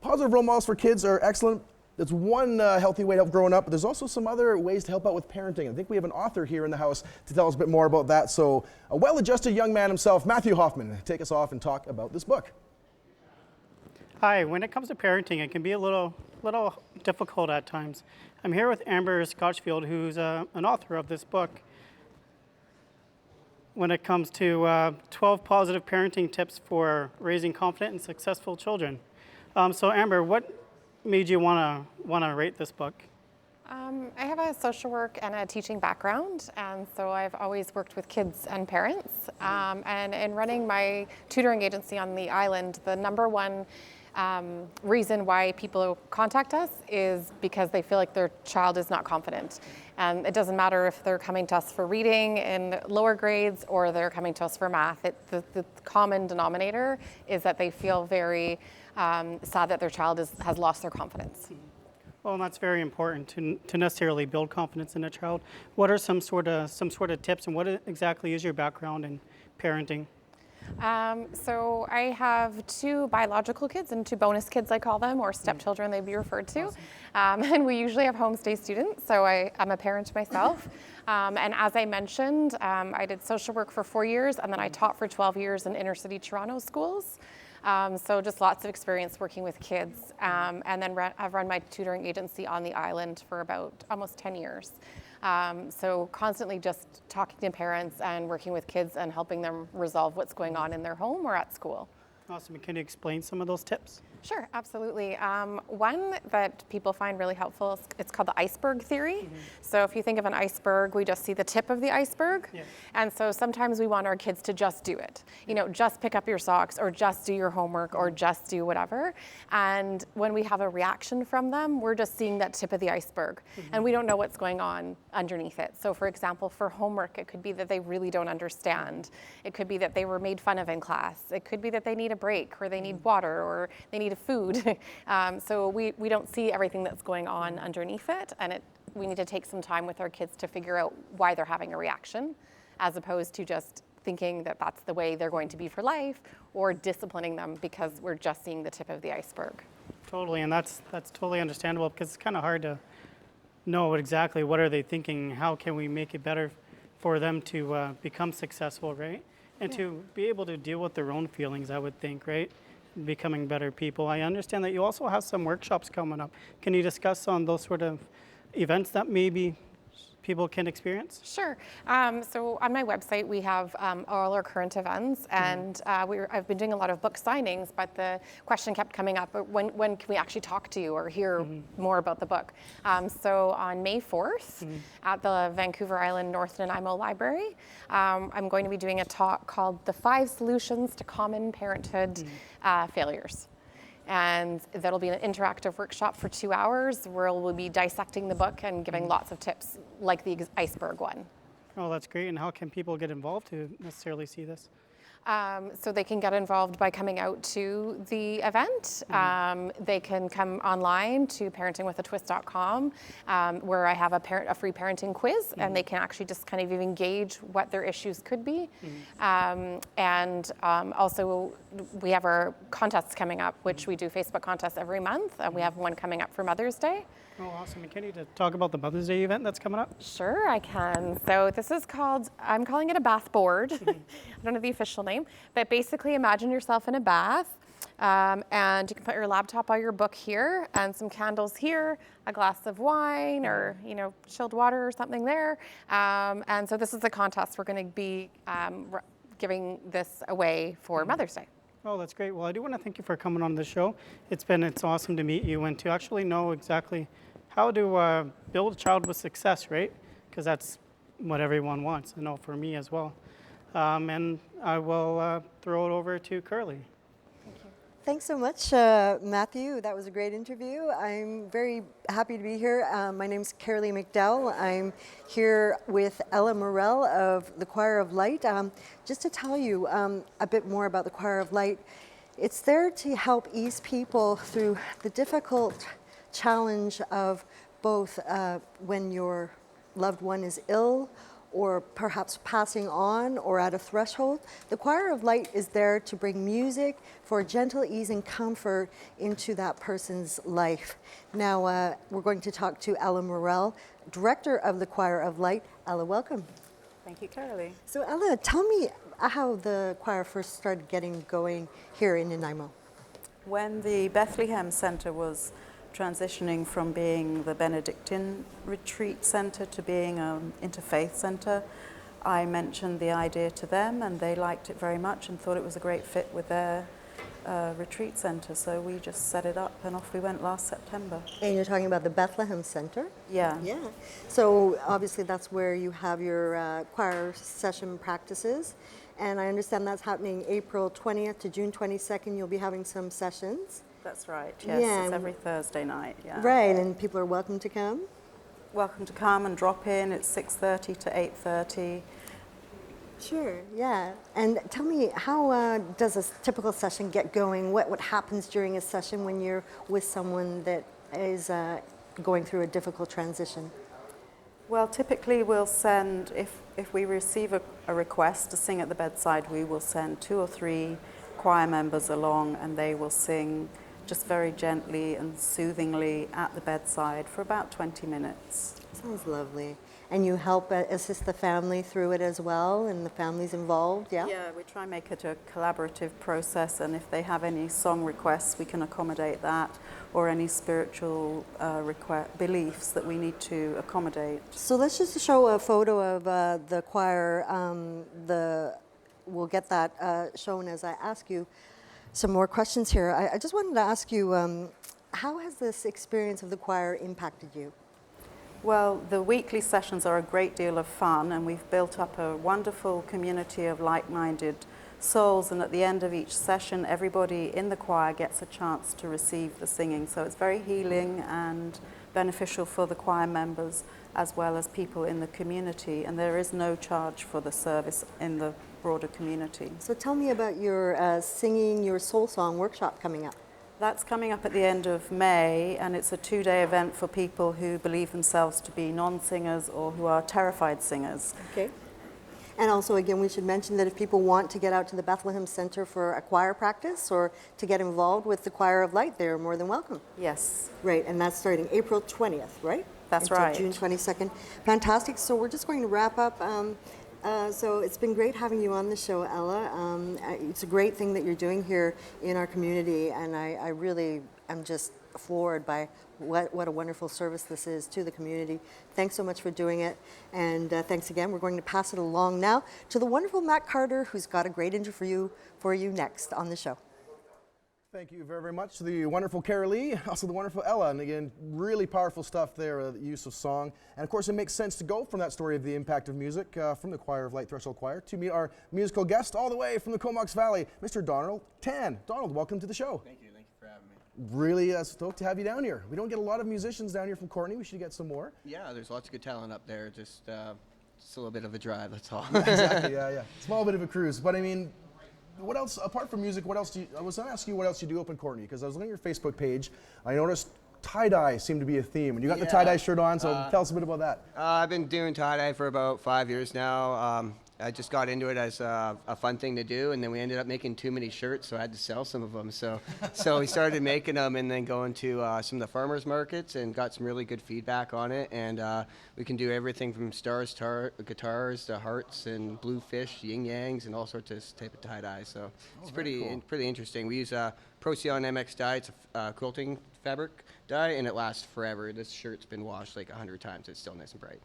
Speaker 1: positive role models for kids are excellent. That's one healthy way to help growing up, but there's also some other ways to help out with parenting. I think we have an author here in the house to tell us a bit more about that. So a well-adjusted young man himself, Matthew Hoffman, take us off and talk about this book.
Speaker 13: Hi, when it comes to parenting, it can be a little difficult at times. I'm here with Amber Scotchfield, who's an author of this book. When it comes to 12 positive parenting tips for raising confident and successful children. So Amber, what made you want to write this book?
Speaker 14: I have a social work and a teaching background, and so I've always worked with kids and parents. And in running my tutoring agency on the island, the number one reason why people contact us is because they feel like their child is not confident. And it doesn't matter if they're coming to us for reading in lower grades or they're coming to us for math. The common denominator is that they feel very sad that their child has lost their confidence.
Speaker 13: Well, that's very important to necessarily build confidence in a child. What are some sort of tips, and what exactly is your background in parenting?
Speaker 14: So I have 2 biological kids and 2 bonus kids, I call them, or stepchildren they'd be referred to. Awesome. And we usually have homestay students, so I'm a parent myself. And as I mentioned, I did social work for 4 years, and then I taught for 12 years in inner city Toronto schools. So just lots of experience working with kids. And then I've run my tutoring agency on the island for about almost 10 years. So constantly just talking to parents and working with kids and helping them resolve what's going on in their home or at school.
Speaker 13: Awesome. Can you explain some of those tips?
Speaker 14: Sure, absolutely. One that people find really helpful, it's called the iceberg theory. So if you think of an iceberg, we just see the tip of the iceberg. Yeah. And so sometimes we want our kids to just do it. You know, just pick up your socks or just do your homework or just do whatever. And when we have a reaction from them, we're just seeing that tip of the iceberg. And we don't know what's going on underneath it. So for example, for homework, it could be that they really don't understand. It could be that they were made fun of in class. It could be that they need a break or they need water or they need food. So we don't see everything that's going on underneath it, and we need to take some time with our kids to figure out why they're having a reaction, as opposed to just thinking that that's the way they're going to be for life, or disciplining them because we're just seeing the tip of the iceberg.
Speaker 13: Totally, and that's totally understandable, because it's kind of hard to know exactly what are they thinking, how can we make it better for them to become successful, right? And to be able to deal with their own feelings, I would think, right? Becoming better people. I understand that you also have some workshops coming up. Can you discuss on those sort of events that maybe people can experience?
Speaker 14: Sure. So on my website, we have all our current events, and I've been doing a lot of book signings, but the question kept coming up, when can we actually talk to you or hear more about the book? So on May 4th at the Vancouver Island North Nanaimo Library, I'm going to be doing a talk called The 5 Solutions to Common Parenthood Failures. And that'll be an interactive workshop for 2 hours where we'll be dissecting the book and giving lots of tips like the iceberg one.
Speaker 13: Oh, that's great. And how can people get involved to necessarily see this?
Speaker 14: So they can get involved by coming out to the event. They can come online to parentingwithatwist.com, where I have a free parenting quiz, and they can actually just kind of even gauge what their issues could be. And also we have our contests coming up, which we do Facebook contests every month, and we have one coming up for Mother's Day.
Speaker 13: Oh, awesome. And can you talk about the Mother's Day event that's coming up?
Speaker 14: Sure, I can. So this is I'm calling it a bath board. I don't know the official name, but basically imagine yourself in a bath, and you can put your laptop or your book here and some candles here, a glass of wine or, chilled water or something there. And so this is the contest. We're going to be giving this away for Mother's Day.
Speaker 13: Oh, that's great. Well, I do want to thank you for coming on the show. It's awesome to meet you and to actually know exactly how to build a child with success, right? Because that's what everyone wants, for me as well. And I will throw it over to Kerilie.
Speaker 15: Thanks so much, Matthew. That was a great interview. I'm very happy to be here. My name's Kerilie McDowall. I'm here with Ella Morell of the Choir of Light. Just to tell you a bit more about the Choir of Light, it's there to help ease people through the difficult challenge of both when your loved one is ill or perhaps passing on or at a threshold. The Choir of Light is there to bring music for gentle ease and comfort into that person's life. Now, we're going to talk to Ella Morell, Director of the Choir of Light. Ella, welcome.
Speaker 16: Thank you, Kerilie.
Speaker 15: So Ella, tell me how the choir first started getting going here in Nanaimo.
Speaker 16: When the Bethlehem Center was transitioning from being the Benedictine retreat center to being an interfaith center, I mentioned the idea to them, and they liked it very much and thought it was a great fit with their retreat center, so we just set it up and off we went last September.
Speaker 15: And you're talking about the Bethlehem Center?
Speaker 16: Yeah.
Speaker 15: Yeah. So obviously that's where you have your choir session practices. And I understand that's happening April 20th to June 22nd. You'll be having some sessions.
Speaker 16: That's right, yes.
Speaker 15: Yeah.
Speaker 16: It's every Thursday night, yeah.
Speaker 15: Right, and people are welcome to come?
Speaker 16: Welcome to come and drop in. It's 6:30 to 8:30.
Speaker 15: Sure, yeah. And tell me, how does a typical session get going? What happens during a session when you're with someone that is going through a difficult transition?
Speaker 16: Well, typically we'll send, if we receive a request to sing at the bedside, we will send 2 or 3 choir members along, and they will sing just very gently and soothingly at the bedside for about 20 minutes.
Speaker 15: Sounds lovely. And you help assist the family through it as well, and the family's involved, yeah?
Speaker 16: Yeah, we try and make it a collaborative process, and if they have any song requests, we can accommodate that, or any spiritual beliefs that we need to accommodate.
Speaker 15: So let's just show a photo of the choir. We'll get that shown as I ask you some more questions here. I just wanted to ask you, how has this experience of the choir impacted you?
Speaker 16: Well, the weekly sessions are a great deal of fun, and we've built up a wonderful community of like-minded souls, and at the end of each session, everybody in the choir gets a chance to receive the singing. So it's very healing and beneficial for the choir members as well as people in the community, and there is no charge for the service in the broader community.
Speaker 15: So tell me about your singing your soul song workshop coming up.
Speaker 16: That's coming up at the end of May, and it's a 2-day event for people who believe themselves to be non-singers or who are terrified singers.
Speaker 15: Okay. And also, again, we should mention that if people want to get out to the Bethlehem Center for a choir practice or to get involved with the Choir of Light, they're more than welcome.
Speaker 16: Yes.
Speaker 15: Right, and that's starting April 20th, right?
Speaker 16: That's
Speaker 15: until
Speaker 16: right.
Speaker 15: June 22nd. Fantastic. So we're just going to wrap up. So it's been great having you on the show, Ella. It's a great thing that you're doing here in our community, and I really am just floored by what a wonderful service this is to the community. Thanks so much for doing it, and thanks again. We're going to pass it along now to the wonderful Matt Carter, who's got a great interview for you next on the show.
Speaker 1: Thank you very, very much to the wonderful Kerilie, also the wonderful Ella, and again, really powerful stuff there, the use of song. And of course, it makes sense to go from that story of the impact of music from the Choir of Light Threshold Choir to meet our musical guest all the way from the Comox Valley, Mr. Donald Tan. Donald, welcome to the show.
Speaker 17: Thank you for having me.
Speaker 1: Really stoked to have you down here. We don't get a lot of musicians down here from Courtney. We should get some more.
Speaker 17: Yeah, there's lots of good talent up there. Just a little bit of a drive, that's all.
Speaker 1: Yeah, exactly, yeah. Small bit of a cruise, but I mean, what else, apart from music, what else do you, I was going to ask you what else you do up in Courtney, because I was looking at your Facebook page, I noticed tie-dye seemed to be a theme, and you got the tie-dye shirt on, so tell us a bit about that.
Speaker 17: I've been doing tie-dye for about 5 years now. I just got into it as a fun thing to do, and then we ended up making too many shirts, so I had to sell some of them. So we started making them and then going to some of the farmers markets and got some really good feedback on it. And we can do everything from stars, guitars to hearts and blue fish, yin-yangs, and all sorts of type of tie-dye. So it's pretty interesting. We use Procyon MX dye. It's a quilting fabric dye, and it lasts forever. This shirt's been washed like 100 times. It's still nice and bright.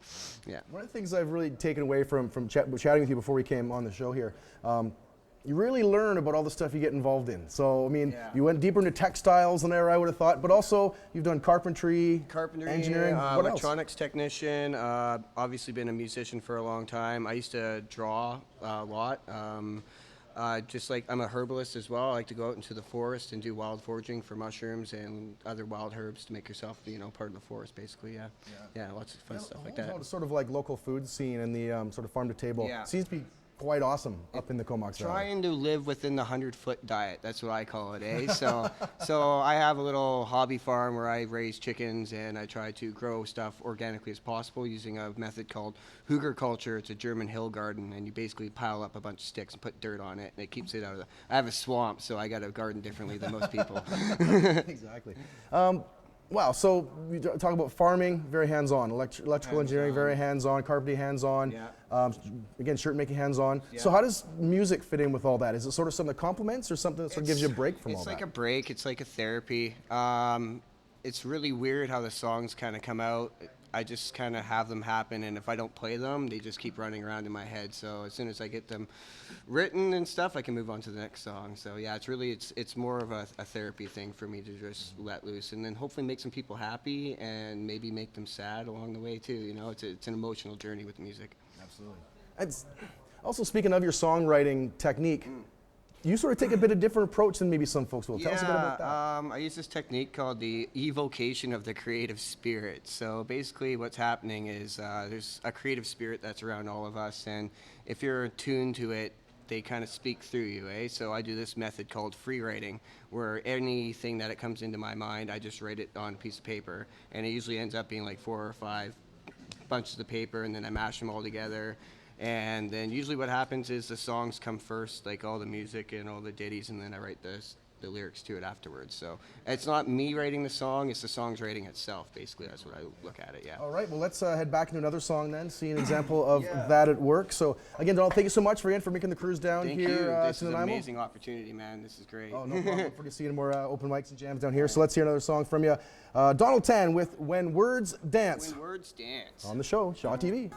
Speaker 17: Yeah.
Speaker 1: One of the things I've really taken away from chatting with you before we came on the show here, you really learn about all the stuff you get involved in. So, I mean, you went deeper into textiles than I would have thought, but also you've done carpentry, engineering, what
Speaker 17: electronics technician, obviously been a musician for a long time. I used to draw a lot. Just like I'm a herbalist as well. I like to go out into the forest and do wild foraging for mushrooms and other wild herbs to make yourself, part of the forest, basically. Yeah, lots of fun stuff like that.
Speaker 1: Sort of like local food scene and the sort of farm to table seems to be quite awesome up in the Comox Valley.
Speaker 17: Trying to live within the 100-foot diet. That's what I call it, eh? So I have a little hobby farm where I raise chickens and I try to grow stuff organically as possible using a method called Hüger culture. It's a German hill garden, and you basically pile up a bunch of sticks and put dirt on it, and it keeps it out of the... I have a swamp, so I got to garden differently than most people.
Speaker 1: Exactly. Wow, so we talk about farming, very hands-on, electrical engineering, very hands-on, carpentry hands-on, again, shirt making hands-on. So how does music fit in with all that? Is it sort of something that complements or something that sort of gives you a break from all that?
Speaker 17: It's like a break, it's like a therapy. It's really weird how the songs kind of come out. I just kind of have them happen, and if I don't play them, they just keep running around in my head. So as soon as I get them written and stuff, I can move on to the next song. So yeah, it's more of a therapy thing for me to just let loose, and then hopefully make some people happy and maybe make them sad along the way too. You know, it's an emotional journey with music.
Speaker 1: Absolutely. Also, speaking of your songwriting technique, you sort of take a bit of different approach than maybe some folks will. Tell us a bit about that.
Speaker 17: I use this technique called the evocation of the creative spirit. So basically what's happening is there's a creative spirit that's around all of us, and if you're attuned to it, they kind of speak through you, eh? So I do this method called free writing, where anything that it comes into my mind, I just write it on a piece of paper, and it usually ends up being like 4 or 5 bunches of paper, and then I mash them all together. And then usually what happens is the songs come first, like all the music and all the ditties, and then I write the lyrics to it afterwards. So it's not me writing the song, it's the song's writing itself, basically. That's what I look at it, yeah.
Speaker 1: All right, well, let's head back into another song then, see an example of that at work. So again, Donald, thank you so much for making the cruise down
Speaker 17: Thank
Speaker 1: here
Speaker 17: you. This
Speaker 1: to
Speaker 17: is an
Speaker 1: Nanaimo.
Speaker 17: amazing opportunity, man. This is great.
Speaker 1: Oh, no problem. Look forward to seeing more open mics and jams down here. So let's hear another song from you. Donald Tan with When Words Dance.
Speaker 17: When Words Dance.
Speaker 1: On the show, Shaw TV.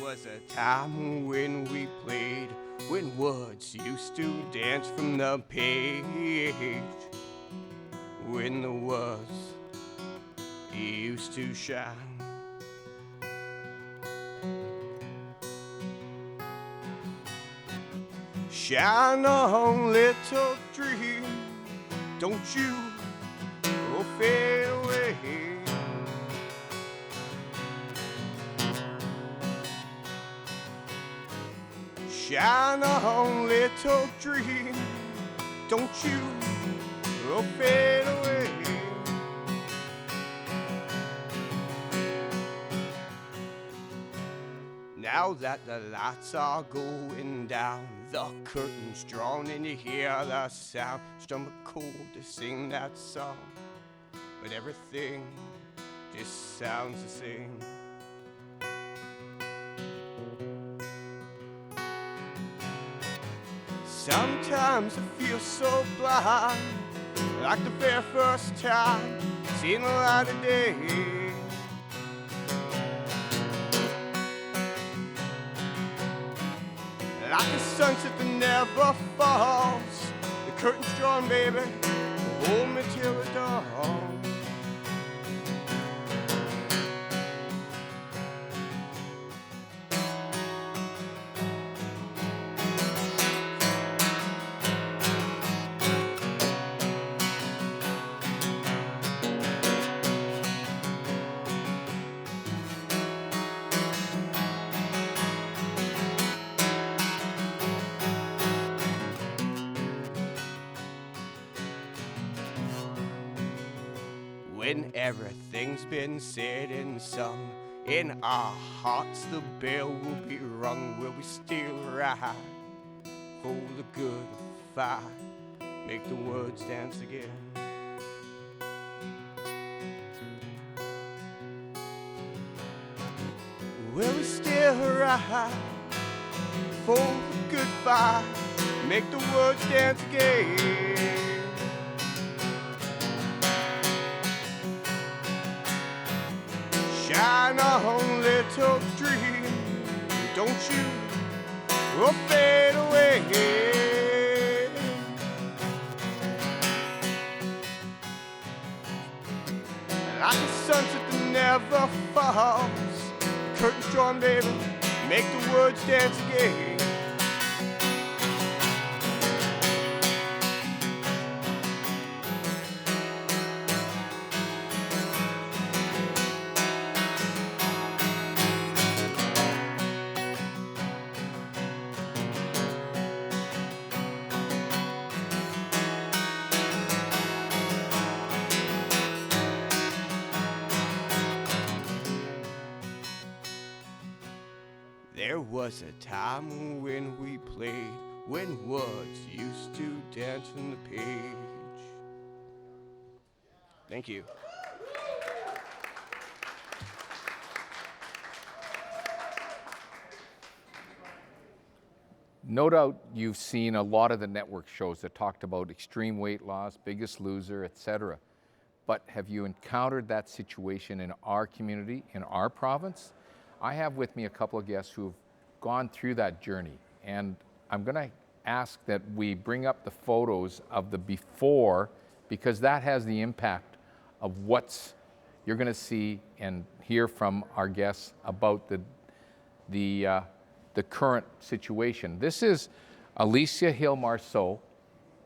Speaker 17: Was a time when we played, when words used to dance from the page, when the words used to shine. Shine on, little dream, don't you fade away. Shine on, little dream, don't you fade away. Now that the lights are going down, the curtains drawn, and you hear the sound, stomach cold to sing that song, but everything just sounds the same. Sometimes I feel so blind, like the very first time seeing the light of day. Like a sunset that never falls, the curtain's drawn, baby, hold me till the dawn. When everything's been said and sung, in our hearts the bell will be rung. Will we still ride for the good fight, make the words dance again? Will we still ride for the good fight, make the words dance again? Shine on, little dream, don't you fade away. Like a sunset that never falls, curtains drawn, baby, make the words dance again. There was a time when we played, when words used to dance from the page. Thank you.
Speaker 2: No doubt you've seen a lot of the network shows that talked about extreme weight loss, Biggest Loser, etc. But have you encountered that situation in our community, in our province? I have with me a couple of guests who've gone through that journey, and I'm going to ask that we bring up the photos of the before, because that has the impact of what's you're going to see and hear from our guests about the current situation. This is Alicia Hill-Marceau.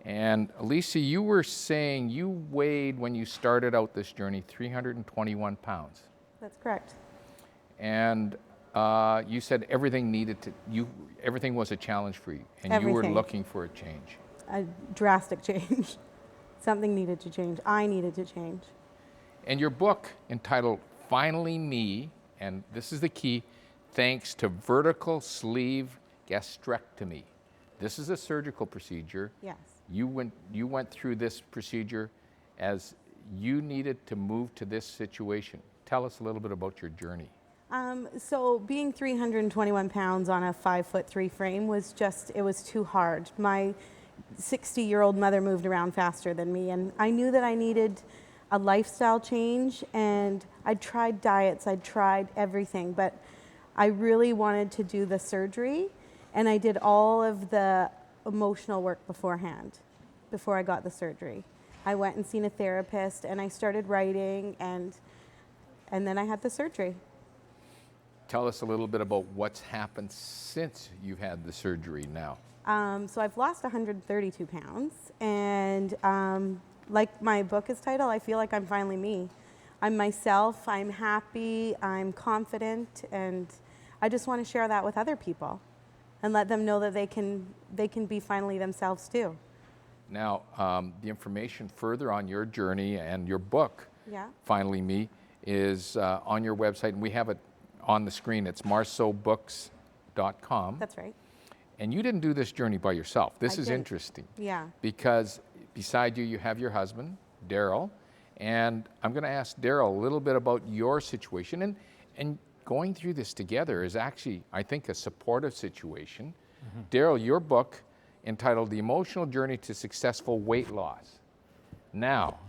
Speaker 2: And Alicia, you were saying you weighed, when you started out this journey, 321 pounds.
Speaker 18: That's correct.
Speaker 2: And you said everything was a challenge for you, and you were
Speaker 18: Everything.
Speaker 2: looking for a change.
Speaker 18: A drastic change. Something needed to change. I needed to change.
Speaker 2: And your book, entitled Finally Me, and this is the key, thanks to Vertical Sleeve Gastrectomy. This is a surgical procedure.
Speaker 18: Yes.
Speaker 2: You went through this procedure as you needed to move to this situation. Tell us a little bit about your journey.
Speaker 18: So being 321 pounds on a 5'3" frame was it was too hard. My 60-year-old mother moved around faster than me, and I knew that I needed a lifestyle change, and I'd tried diets, I'd tried everything, but I really wanted to do the surgery, and I did all of the emotional work beforehand, before I got the surgery. I went and seen a therapist, and I started writing, and then I had the surgery.
Speaker 2: Tell us a little bit about what's happened since you've had the surgery now.
Speaker 18: So I've lost 132 pounds, and like my book is titled, I feel like I'm finally me. I'm myself, I'm happy, I'm confident, and I just want to share that with other people and let them know that they can be finally themselves too.
Speaker 2: Now, the information further on your journey and your book, Finally Me, is on your website, and we have it on the screen. It's marceaubooks.com.
Speaker 18: That's right.
Speaker 2: And you didn't do this journey by yourself. This
Speaker 18: I
Speaker 2: is
Speaker 18: didn't.
Speaker 2: interesting.
Speaker 18: Yeah.
Speaker 2: Because beside you, you have your husband, Daryl. And I'm going to ask Daryl a little bit about your situation. And going through this together is actually, I think, a supportive situation. Mm-hmm. Daryl, your book, entitled The Emotional Journey to Successful Weight Loss. Now,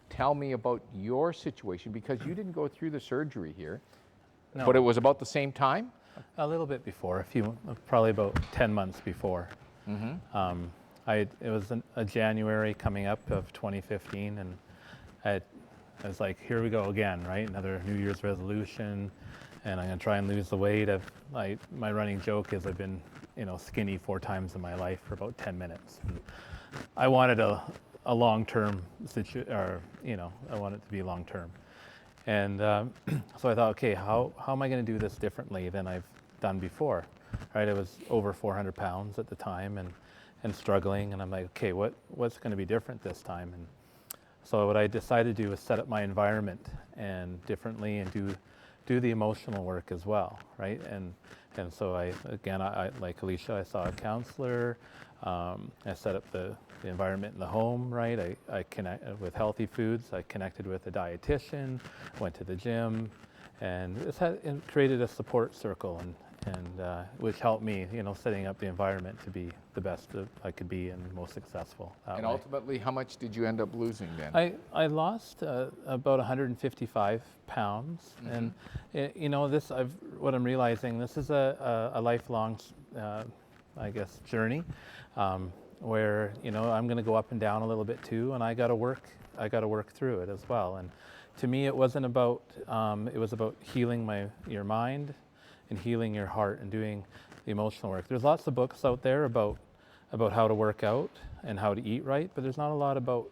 Speaker 2: tell me about your situation, because you didn't go through the surgery here, but it was about the same time?
Speaker 19: A little bit before, probably about 10 months before. Mm-hmm. It was a January coming up of 2015, and I was like, here we go again, right? Another New Year's resolution, and I'm gonna try and lose the weight. My running joke is I've been, skinny 4 times in my life for about 10 minutes. And I wanted a long-term I want it to be long-term. And so I thought, okay, how am I going to do this differently than I've done before? Right? I was over 400 pounds at the time and struggling, and I'm like, okay, what's going to be different this time? And so what I decided to do was set up my environment and differently, and do the emotional work as well, right? And so I like Alicia, I saw a counselor. I set up the environment in the home, right? I connect with healthy foods. I connected with a dietitian, went to the gym, and it created a support circle, and which helped me, setting up the environment to be the best that I could be and most successful.
Speaker 2: And ultimately, how much did you end up losing then?
Speaker 19: I lost about 155 pounds, mm-hmm. And what I'm realizing, this is a lifelong, I guess, journey. Where I'm going to go up and down a little bit too, and I got to work through it as well. And to me, it wasn't about it was about healing your mind and healing your heart and doing the emotional work. There's lots of books out there about how to work out and how to eat right, but there's not a lot about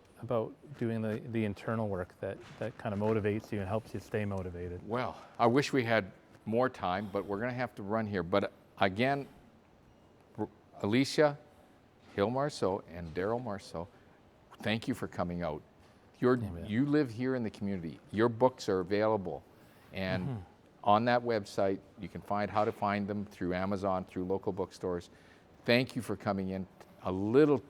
Speaker 19: doing the internal work that kind of motivates you and helps you stay motivated.
Speaker 2: Well, I wish we had more time, but we're going to have to run here. But again, Alicia Hill-Marceau and Daryl Marceau, thank you for coming out. You live here in the community. Your books are available, and mm-hmm. on that website you can find how to find them through Amazon, through local bookstores. Thank you for coming in. A little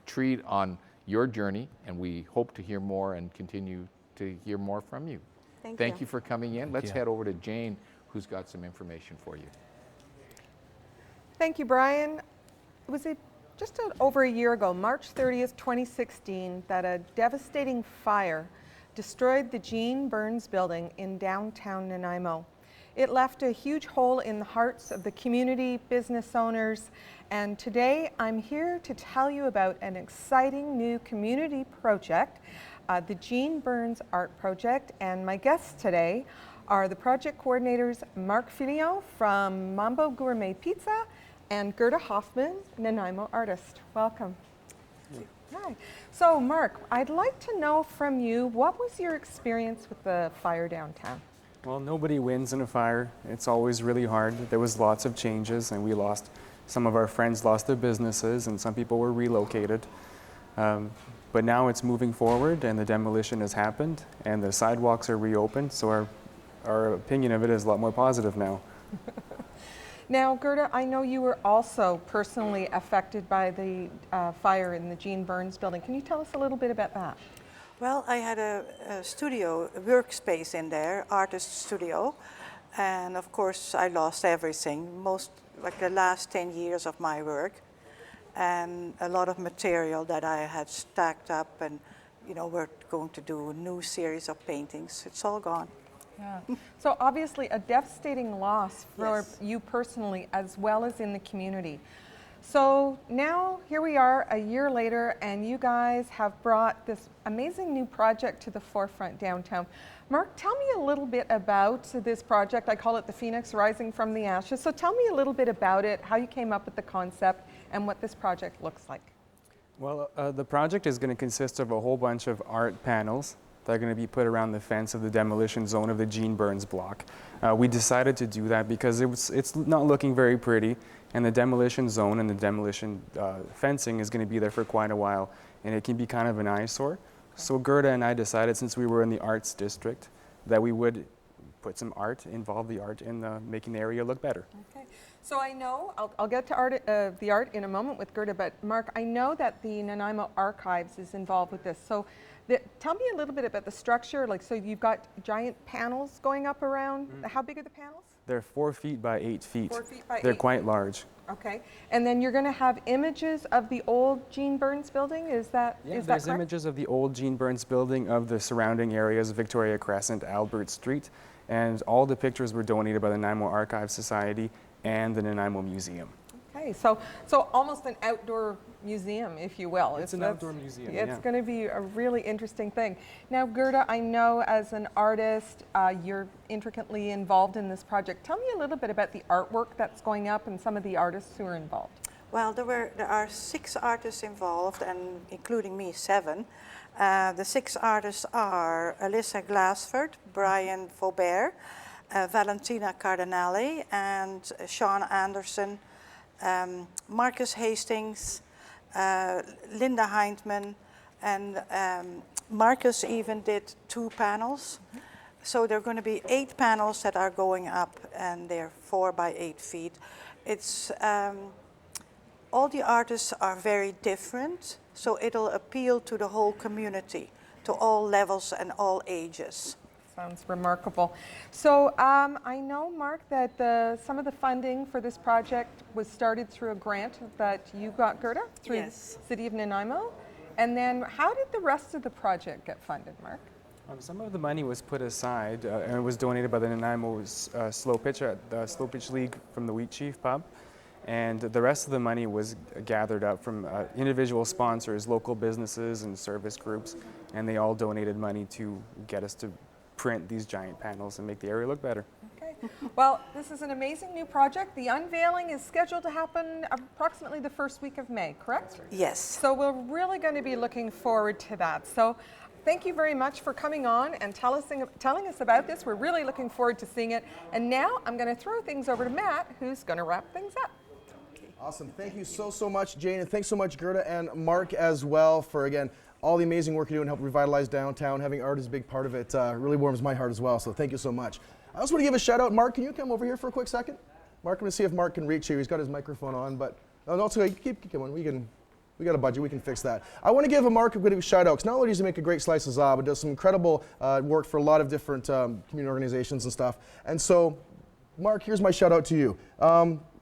Speaker 2: treat on your journey, and we hope to hear more and continue to hear more from you. Thank you for coming in. Let's head over to Jane, who's got some information for you.
Speaker 6: Thank you, Brian. It was just over a year ago, March 30th, 2016, that a devastating fire destroyed the Gene Burns building in downtown Nanaimo. It left a huge hole in the hearts of the community, business owners, and today I'm here to tell you about an exciting new community project, the Gene Burns Art Project, and my guests today are the project coordinators Mark Filion from Mambo Gourmet Pizza and Gerda Hoffman, Nanaimo artist. Welcome.
Speaker 20: Thank you.
Speaker 6: Hi. So Mark, I'd like to know from you, what was your experience with the fire downtown?
Speaker 20: Well, nobody wins in a fire. It's always really hard. There was lots of changes, and we lost, some of our friends lost their businesses, and some people were relocated. But now it's moving forward, and the demolition has happened, and the sidewalks are reopened, so our opinion of it is a lot more positive now.
Speaker 6: Now, Gerda, I know you were also personally affected by the fire in the Gene Burns building. Can you tell us a little bit about that?
Speaker 21: Well, I had a studio, a workspace in there, artist studio, and of course I lost everything, like the last 10 years of my work, and a lot of material that I had stacked up, and we're going to do a new series of paintings. It's all gone.
Speaker 6: Yeah. So obviously a devastating loss for you personally as well as in the community. So now here we are a year later, and you guys have brought this amazing new project to the forefront downtown. Mark, tell me a little bit about this project. I call it the Phoenix Rising from the Ashes. So tell me a little bit about it, how you came up with the concept, and what this project looks like.
Speaker 20: Well, the project is going to consist of a whole bunch of art panels that are going to be put around the fence of the demolition zone of the Gene Burns block. We decided to do that because it's not looking very pretty, and the demolition zone and the demolition fencing is going to be there for quite a while, and it can be kind of an eyesore. So Gerda and I decided, since we were in the arts district, that we would put some art, involve the art in making the area look better.
Speaker 6: Okay. So I know, I'll get to the art in a moment with Gerda, but Mark, I know that the Nanaimo Archives is involved with this. So tell me a little bit about the structure. So you've got giant panels going up around. Mm-hmm. How big are the panels?
Speaker 20: They're 4 feet by 8 feet.
Speaker 6: 4 feet by
Speaker 20: They're
Speaker 6: 8
Speaker 20: quite
Speaker 6: feet.
Speaker 20: large.
Speaker 6: Okay. And then you're going to have images of the old Gene Burns building? Is that
Speaker 20: there's
Speaker 6: correct?
Speaker 20: images of the old Gene Burns building, of the surrounding areas, Victoria Crescent, Albert Street, and all the pictures were donated by the Nanaimo Archives Society and the Nanaimo Museum.
Speaker 6: Okay, so almost an outdoor museum, if you will.
Speaker 20: It's an outdoor museum,
Speaker 6: It's going to be a really interesting thing. Now, Gerda, I know as an artist, you're intricately involved in this project. Tell me a little bit about the artwork that's going up and some of the artists who are involved.
Speaker 21: Well, there are 6 artists involved, and including me, 7. The 6 artists are Alicia Glassford, Brian Faubert, Valentina Cardinale, and Sean Anderson, Marcus Hastings, Linda Hindman, and Marcus even did 2 panels. Mm-hmm. So there are going to be 8 panels that are going up, and they're 4 by 8 feet. It's all the artists are very different, so it'll appeal to the whole community, to all levels and all ages.
Speaker 6: Sounds remarkable. So I know, Mark, that some of the funding for this project was started through a grant that you got, Gerda, through the City of Nanaimo. And then how did the rest of the project get funded, Mark?
Speaker 20: Some of the money was put aside and it was donated by the Nanaimo Slow Pitch at the Slow Pitch League from the Wheat Chief Pub. And the rest of the money was gathered up from individual sponsors, local businesses and service groups, and they all donated money to get us to print these giant panels and make the area look better.
Speaker 6: Okay. Well, this is an amazing new project. The unveiling is scheduled to happen approximately the first week of May, correct?
Speaker 21: Yes.
Speaker 6: So we're really going to be looking forward to that. So thank you very much for coming on and telling us about this. We're really looking forward to seeing it. And now I'm going to throw things over to Matt, who's going to wrap things up.
Speaker 1: Awesome. Thank you so much, Jane, and thanks so much, Gerda and Mark as well, for, again, all the amazing work you do and help revitalize downtown. Having art is a big part of it. Really warms my heart as well, so thank you so much. I also want to give a shout out. Mark, can you come over here for a quick second? Mark, I'm going to see if Mark can reach you. He's got his microphone on, but no, it's okay. Keep coming. We got a budget. We can fix that. I want to give Mark a bit of a shout out, because not only does he make a great slice of za, but does some incredible work for a lot of different community organizations and stuff. And so, Mark, here's my shout out to you.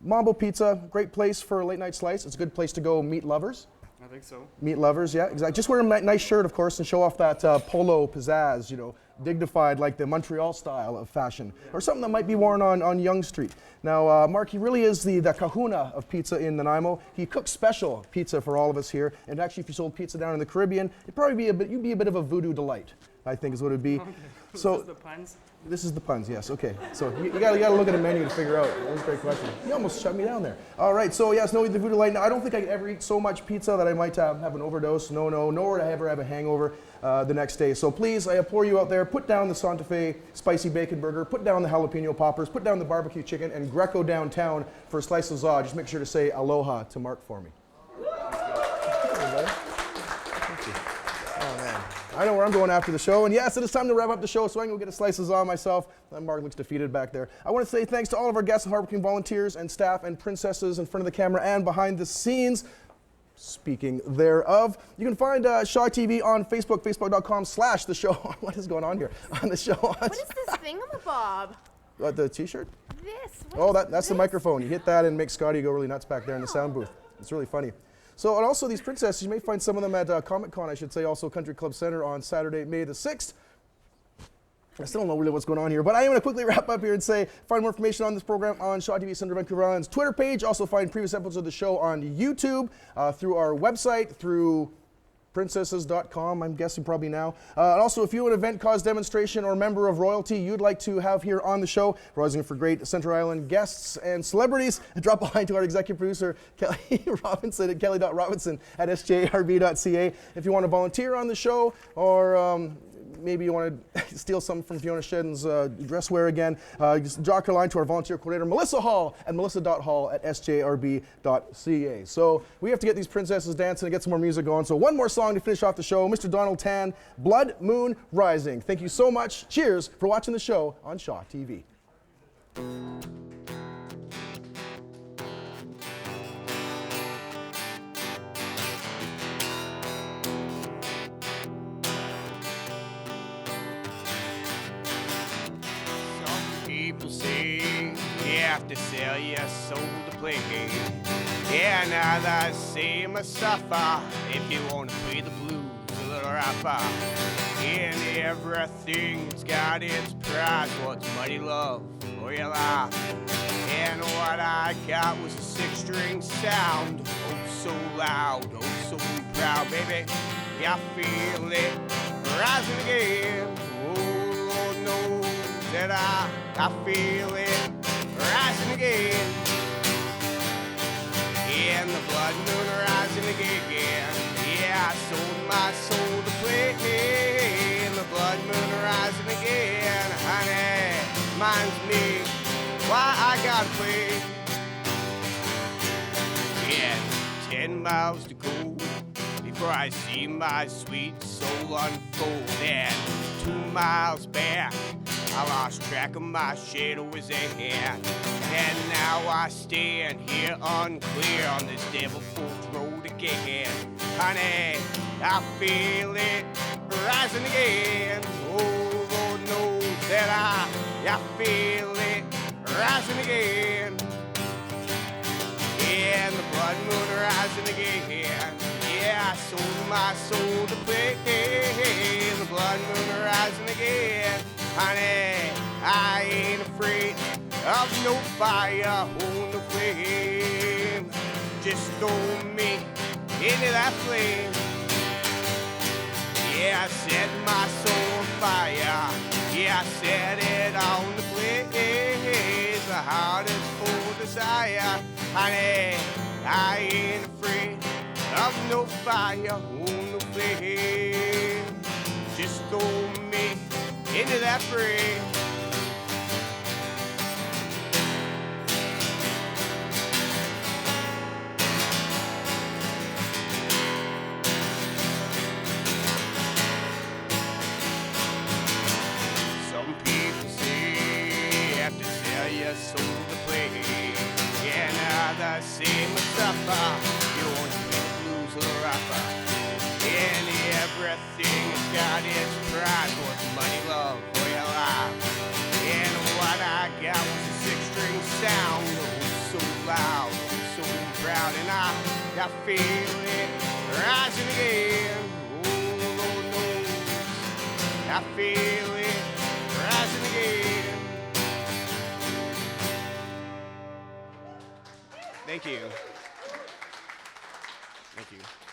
Speaker 1: Mambo Pizza, great place for a late night slice. It's a good place to go meet lovers.
Speaker 20: I think so.
Speaker 1: Meet lovers, yeah, exactly. Just wear a nice shirt, of course, and show off that polo pizzazz, you know, dignified like the Montreal style of fashion, or something that might be worn on Yonge Street. Now, Mark, he really is the kahuna of pizza in Nanaimo. He cooks special pizza for all of us here, and actually, if you sold pizza down in the Caribbean, it'd probably be you'd be a bit of a voodoo delight, I think is what it'd be.
Speaker 20: Okay.
Speaker 1: So,
Speaker 20: this is the puns?
Speaker 1: This is the puns, yes, okay. So you gotta look at a menu to figure out. That was a great question. You almost shut me down there. All right, so yes, no, the voodoo light. Now, I don't think I could ever eat so much pizza that I might have an overdose. No, nor would I ever have a hangover the next day. So please, I implore you out there, put down the Santa Fe spicy bacon burger, put down the jalapeno poppers, put down the barbecue chicken, and Greco downtown for a slice of za. Just make sure to say aloha to Mark for me. I know where I'm going after the show, and yes, it is time to wrap up the show, so I can go get a slice of za myself. Mark looks defeated back there. I want to say thanks to all of our guests and hardworking volunteers and staff and princesses in front of the camera and behind the scenes. Speaking thereof, you can find Shaw TV on Facebook, facebook.com/the show. What is going on here? On the show.
Speaker 11: What is this thingamabob?
Speaker 1: The t-shirt?
Speaker 11: This.
Speaker 1: That's the microphone. You hit that and make Scotty go really nuts back there in the sound booth. It's really funny. So, and also these princesses, you may find some of them at Comic-Con, I should say, also Country Club Center on Saturday, May the 6th. I still don't know really what's going on here, but I am going to quickly wrap up here and say, find more information on this program on Shaw TV Centre Vancouver Island's Twitter page. Also find previous episodes of the show on YouTube, through our website, through princesses.com, I'm guessing probably now. And also, if you have an event, cause, demonstration, or member of royalty you'd like to have here on the show, we're always looking for great Centre Island guests and celebrities, drop a line to our executive producer, Kelly Robinson at kelly.robinson@sjrb.ca. If you want to volunteer on the show, or maybe you want to steal something from Fiona Shedden's dress wear again, just drop a line to our volunteer coordinator, Melissa Hall, at melissa.hall@sjrb.ca. So we have to get these princesses dancing and get some more music going. So one more song to finish off the show, Mr. Donald Tan, Blood Moon Rising. Thank you so much. Cheers for watching the show on Shaw TV.
Speaker 8: People say you have to sell your soul to play. Yeah, now that same suffer if you want to play the blues a little rougher. And everything's got its price. What's mighty love for your life? And what I got was a 6-string sound. Oh, so loud, oh, so proud, baby. Yeah, I feel it rising again. Oh, Lord knows that I feel it rising again. And the blood moon rising again. Yeah, I sold my soul to play. And the blood moon rising again. Honey, reminds me why I gotta play. Yeah, 10 miles to go before I see my sweet soul unfold. And 2 miles back, I lost track of my shadow was ahead. And now I stand here unclear on this devil-forked road again. Honey, I feel it rising again. Oh, Lord knows that I feel it rising again. And the blood moon rising again. Yeah, I sold my soul to play. The blood moon rising again. Honey, I ain't afraid of no fire on the flame. Just throw me into that flame. Yeah, I set my soul on fire. Yeah, I set it on the blaze. The heart is full of desire. Honey, I ain't afraid of no fire on the flame. Just throw me into that frame. Some people say you have to sell your soul to play. Yeah, now the same suffer. You want to play the blues or the rapper. And everything has got its price. What's money, love, for your life? And what I got was a 6-string sound. Oh, so loud, so proud, and I feel it rising again. Oh, Lord knows, I feel it rising again. Thank you. Thank you.